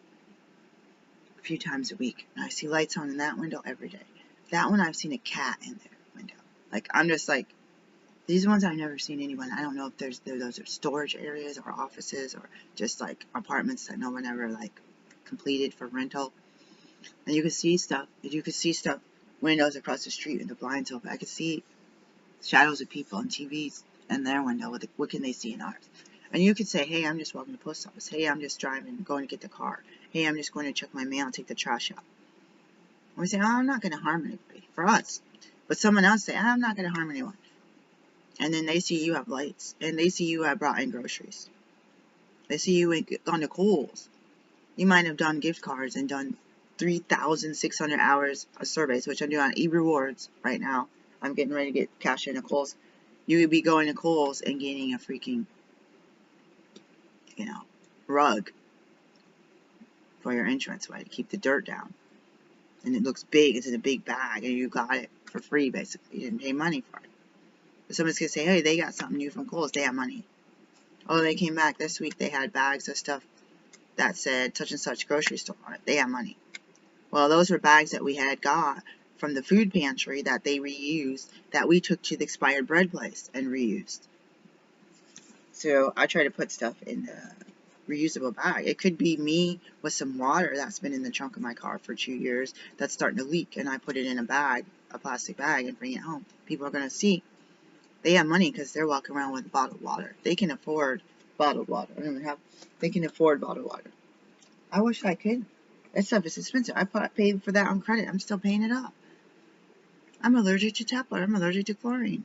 a few times a week, and I see lights on in that window every day. That one, I've seen a cat in their window. Like, I'm just like, these ones I've never seen anyone. I don't know if those are storage areas or offices or just like apartments that no one ever like completed for rental. And you could see stuff. Windows across the street with the blinds open. I could see shadows of people on TVs in their window. What can they see in ours? And you could say, hey, I'm just walking to the post office. Hey, I'm just driving, going to get the car. Hey, I'm just going to check my mail and take the trash out. And we say, oh, I'm not going to harm anybody. For us. But someone else say, I'm not going to harm anyone. And then they see you have lights. And they see you have brought in groceries. They see you gone to Kohl's. You might have done gift cards and done 3,600 hours of surveys, which I'm doing on eRewards right now. I'm getting ready to get cash in at Kohl's. You would be going to Kohl's and getting a freaking, rug for your entrance way to keep the dirt down. And it looks big. It's in a big bag, and you got it for free, basically. You didn't pay money for it. But somebody's going to say, hey, they got something new from Kohl's. They have money. Oh, they came back this week. They had bags of stuff that said such and such grocery store on it. They have money. Well, those were bags that we had got from the food pantry that they reused, that we took to the expired bread place and reused. So I try to put stuff in the reusable bag. It could be me with some water that's been in the trunk of my car for 2 years that's starting to leak, and I put it in a bag, a plastic bag, and bring it home. People are going to see. They have money because they're walking around with bottled water. They can afford bottled water. They can afford bottled water. I wish I could. That stuff is expensive. I paid for that on credit. I'm still paying it off. I'm allergic to tap water. I'm allergic to chlorine.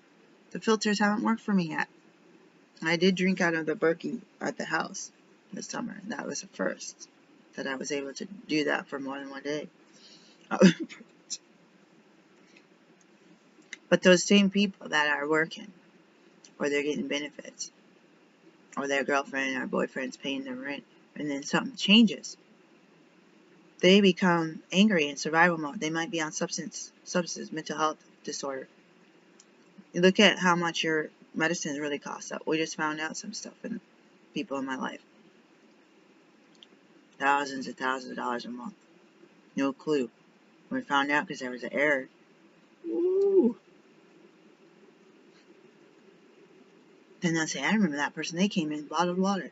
The filters haven't worked for me yet. I did drink out of the Berkey at the house this summer. And that was the first that I was able to do that for more than one day. But those same people that are working, or they're getting benefits, or their girlfriend or boyfriend's paying their rent, and then something changes, they become angry in survival mode. They might be on substance, mental health disorder. You look at how much your medicines really cost. We just found out some stuff in people in my life. Thousands and thousands of dollars a month. No clue. We found out because there was an error. Ooh. Then they'll say, I remember that person. They came in bottled water,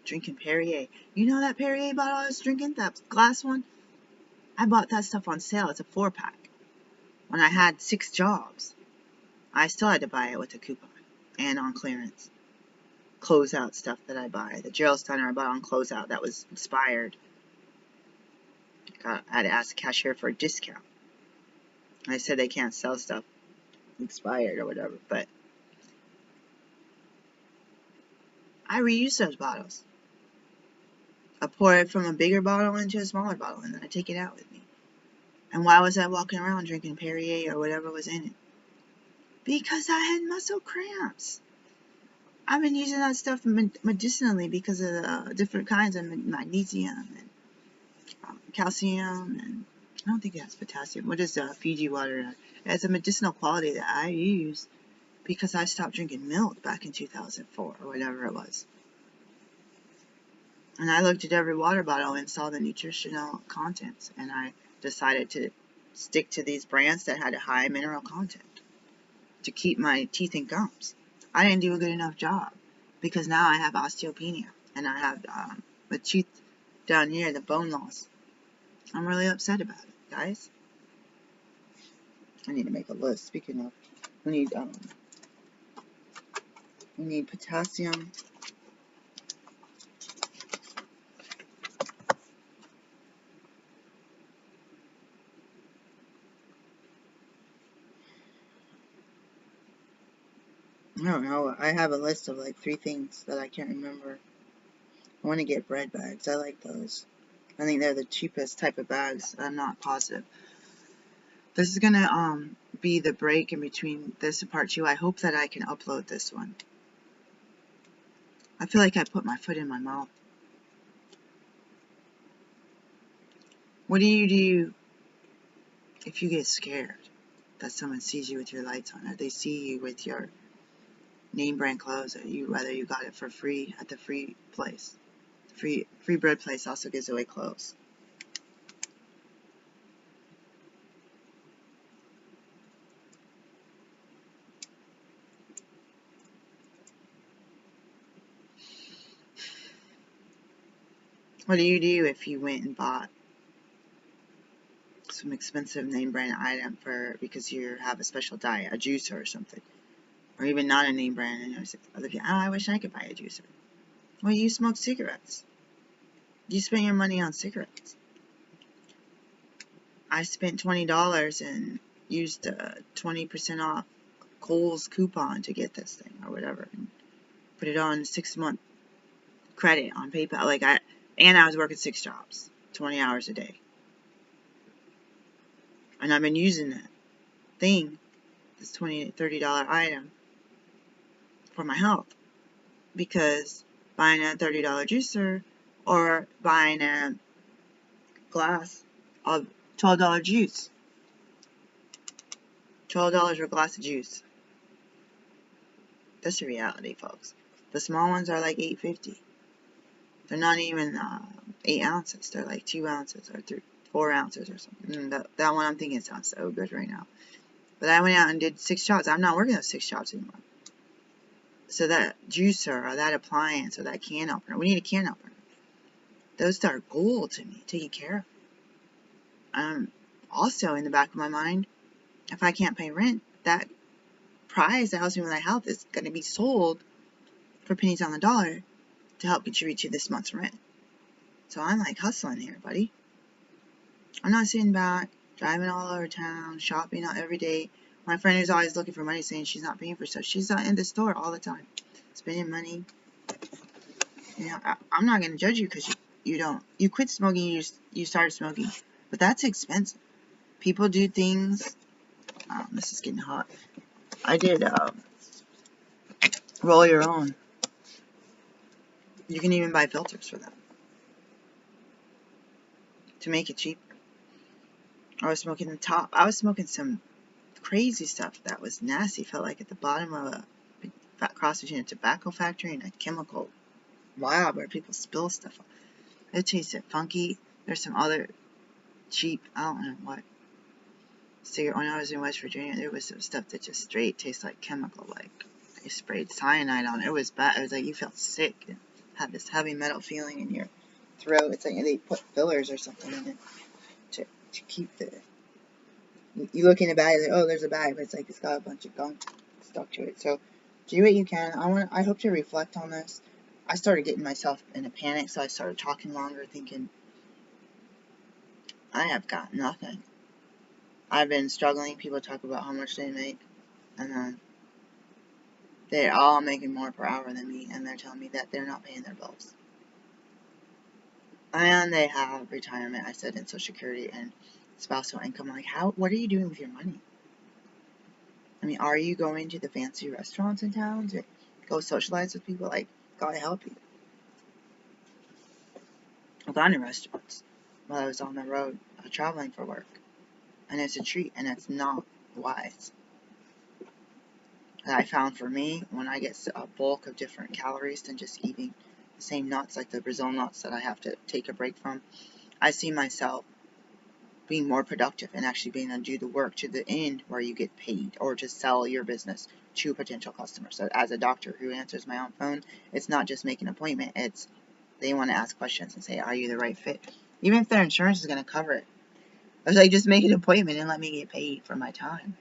drinking Perrier. You know that Perrier bottle I was drinking? That glass one? I bought that stuff on sale. It's a 4-pack. When I had 6 jobs, I still had to buy it with a coupon and on clearance. Closeout stuff that I buy. The Gerald Steiner I bought on closeout that was expired. I had to ask the cashier for a discount. I said they can't sell stuff expired or whatever, but I reuse those bottles. I pour it from a bigger bottle into a smaller bottle, and then I take it out with me. And why was I walking around drinking Perrier or whatever was in it? Because I had muscle cramps. I've been using that stuff medicinally because of the different kinds of magnesium and calcium, and I don't think it has potassium. What is Fiji water? It has a medicinal quality that I use because I stopped drinking milk back in 2004 or whatever it was. And I looked at every water bottle and saw the nutritional contents, and I decided to stick to these brands that had a high mineral content to keep my teeth and gums. I didn't do a good enough job because now I have osteopenia and I have the tooth down here, the bone loss. I'm really upset about it, guys. I need to make a list. Speaking of, we need potassium. I don't know. I have a list of like 3 things that I can't remember. I want to get bread bags. I like those. I think they're the cheapest type of bags. I'm not positive. This is gonna be the break in between this and part 2. I hope that I can upload this one. I feel like I put my foot in my mouth. What do you do if you get scared that someone sees you with your lights on, or they see you with your name brand clothes, or whether you got it for free at the free place? Free bread place also gives away clothes. What do you do if you went and bought some expensive name brand item because you have a special diet, a juicer or something, or even not a name brand, and other people, oh, I wish I could buy a juicer. Well, you smoke cigarettes. You spend your money on cigarettes. I spent $20 and used a 20% off Kohl's coupon to get this thing or whatever, and put it on 6-month credit on PayPal. And I was working 6 jobs, 20 hours a day, and I've been using that thing, this $20, $30 item, for my health, because buying a $30 juicer or buying a glass of $12 juice, $12 for a glass of juice. That's the reality, folks. The small ones are like $8.50. They're not even 8 ounces. They're like 2 ounces or 4 ounces or something. That one I'm thinking sounds so good right now. But I went out and did 6 jobs. I'm not working those 6 jobs anymore. So that juicer or that appliance or that can opener, we need a can opener. Those are gold to me, taking care of. Also, in the back of my mind, if I can't pay rent, that prize that helps me with my health is going to be sold for pennies on the dollar to help contribute to this month's rent. So I'm like hustling here, buddy. I'm not sitting back, driving all over town, shopping out every day. My friend is always looking for money, saying she's not paying for stuff. She's not in the store all the time, spending money. You know, I'm not going to judge you because you quit smoking, you started smoking, but that's expensive. People do things. This is getting hot. I did roll your own. You can even buy filters for them to make it cheaper. I was smoking the top. I was smoking some crazy stuff that was nasty. Felt like at the bottom of a fat cross between a tobacco factory and a chemical lab where people spill stuff. It tasted funky. There's some other cheap, I don't know what, cigarette. When I was in West Virginia, there was some stuff that just straight tastes like chemical, like they sprayed cyanide on it. It was bad. It was like you felt sick and had this heavy metal feeling in your throat. It's like they put fillers or something in it to keep the. You look in the bag, like, oh, there's a bag, but it's like it's got a bunch of gunk stuck to it. So do what you can. I hope to reflect on this. I started getting myself in a panic, so I started talking longer, thinking, I have got nothing. I've been struggling. People talk about how much they make, and then they're all making more per hour than me, and they're telling me that they're not paying their bills. And they have retirement, I said, and Social Security and spousal income. Like, what are you doing with your money? I mean, are you going to the fancy restaurants in town to go socialize with people? Like, God help you. I've gone to restaurants while I was on the road traveling for work, and it's a treat, and it's not wise. That I found for me, when I get a bulk of different calories than just eating the same nuts, like the Brazil nuts that I have to take a break from, I see myself being more productive and actually being able to do the work to the end where you get paid, or to sell your business to potential customers. So as a doctor who answers my own phone, it's not just make an appointment, it's they want to ask questions and say, are you the right fit? Even if their insurance is going to cover it. It's like, just make an appointment and let me get paid for my time.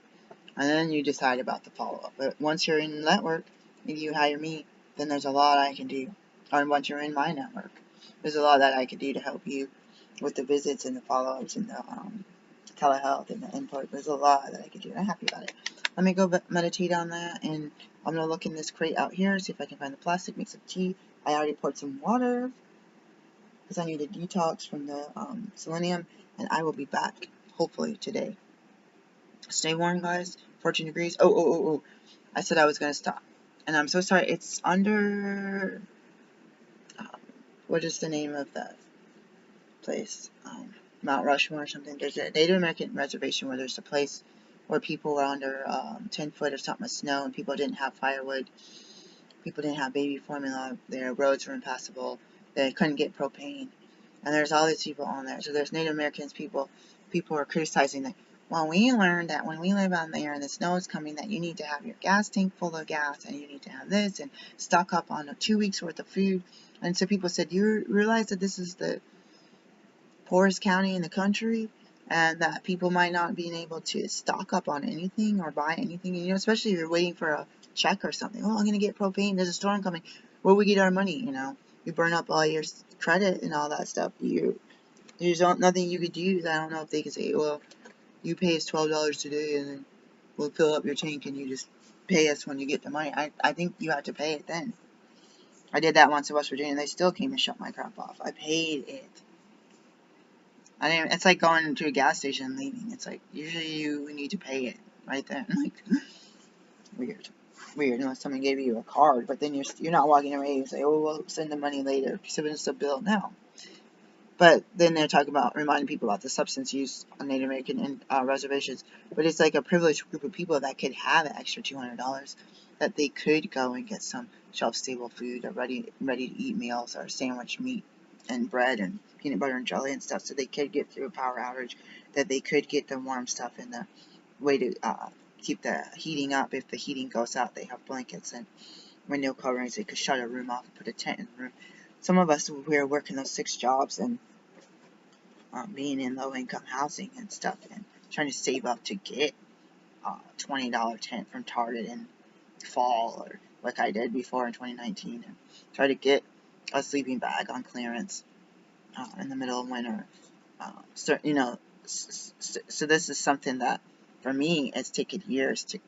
And then you decide about the follow-up. But once you're in the network, if you hire me, then there's a lot I can do. Or once you're in my network, there's a lot that I can do to help you with the visits and the follow-ups and the telehealth and the input. There's a lot that I can do, and I'm happy about it. Let me go meditate on that, and I'm going to look in this crate out here, see if I can find the plastic, make some tea. I already poured some water, because I need a detox from the selenium, and I will be back, hopefully, today. Stay warm, guys. 14 degrees. Oh. I said I was going to stop. And I'm so sorry. It's under... what is the name of that place? Mount Rushmore or something. There's a Native American reservation where there's a place where people were under 10 foot or something of snow, and people didn't have firewood. People didn't have baby formula. Their roads were impassable. They couldn't get propane. And there's all these people on there. So there's Native Americans, people are criticizing that. Well, we learned that when we live out there and the snow is coming, that you need to have your gas tank full of gas, and you need to have this, and stock up on 2 weeks worth of food. And so people said, you realize that this is the poorest county in the country, and that people might not be able to stock up on anything or buy anything, and, especially if you're waiting for a check or something. Oh, I'm going to get propane. There's a storm coming. Where we get our money, You burn up all your credit and all that stuff. There's nothing you could use. I don't know if they could say, well, you pay us $12 today, and then we'll fill up your tank, and you just pay us when you get the money. I think you have to pay it then. I did that once in West Virginia, and they still came and shut my crap off. I paid it. It's like going to a gas station and leaving. It's like, usually you need to pay it right then. Like, weird, unless someone gave you a card, but then you're not walking away and say, oh, we'll send the money later, so it's a bill now. But then they're talking about reminding people about the substance use on Native American reservations. But it's like a privileged group of people that could have an extra $200, that they could go and get some shelf-stable food, or ready-to-eat meals, or sandwich meat and bread and peanut butter and jelly and stuff, so they could get through a power outage, that they could get the warm stuff and the way to keep the heating up. If the heating goes out, they have blankets and window coverings. They could shut a room off and put a tent in the room. Some of us, we are working those 6 jobs and being in low-income housing and stuff, and trying to save up to get a $20 tent from Target in fall, or like I did before in 2019, and try to get a sleeping bag on clearance in the middle of winter. So this is something that, for me, it's taken years to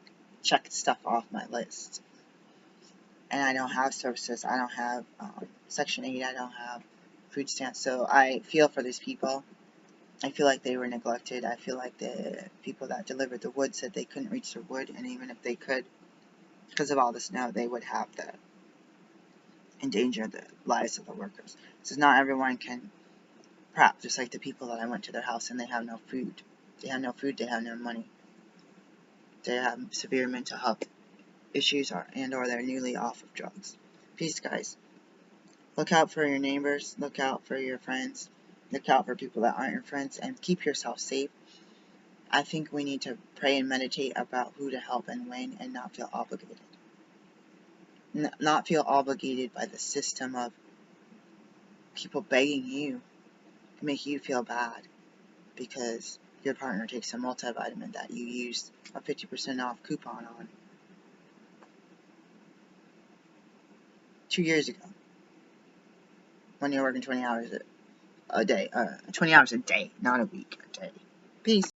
check stuff off my list. And I don't have services. I don't have Section 8. I don't have food stamps. So I feel for these people. I feel like they were neglected. I feel like the people that delivered the wood said they couldn't reach their wood, and even if they could, because of all the snow, they would have to endanger the lives of the workers. So not everyone can prep, just like the people that I went to their house and they have no food. They have no food, they have no money. They have severe mental health issues, or they're newly off of drugs. Peace, guys. Look out for your neighbors, look out for your friends, look out for people that aren't your friends, and keep yourself safe. I think we need to pray and meditate about who to help and when, and not feel obligated. Not feel obligated by the system of people begging you to make you feel bad because your partner takes a multivitamin that you used a 50% off coupon on 2 years ago, when you're working 20 hours a day, 20 hours a day, not a week, a day. Peace.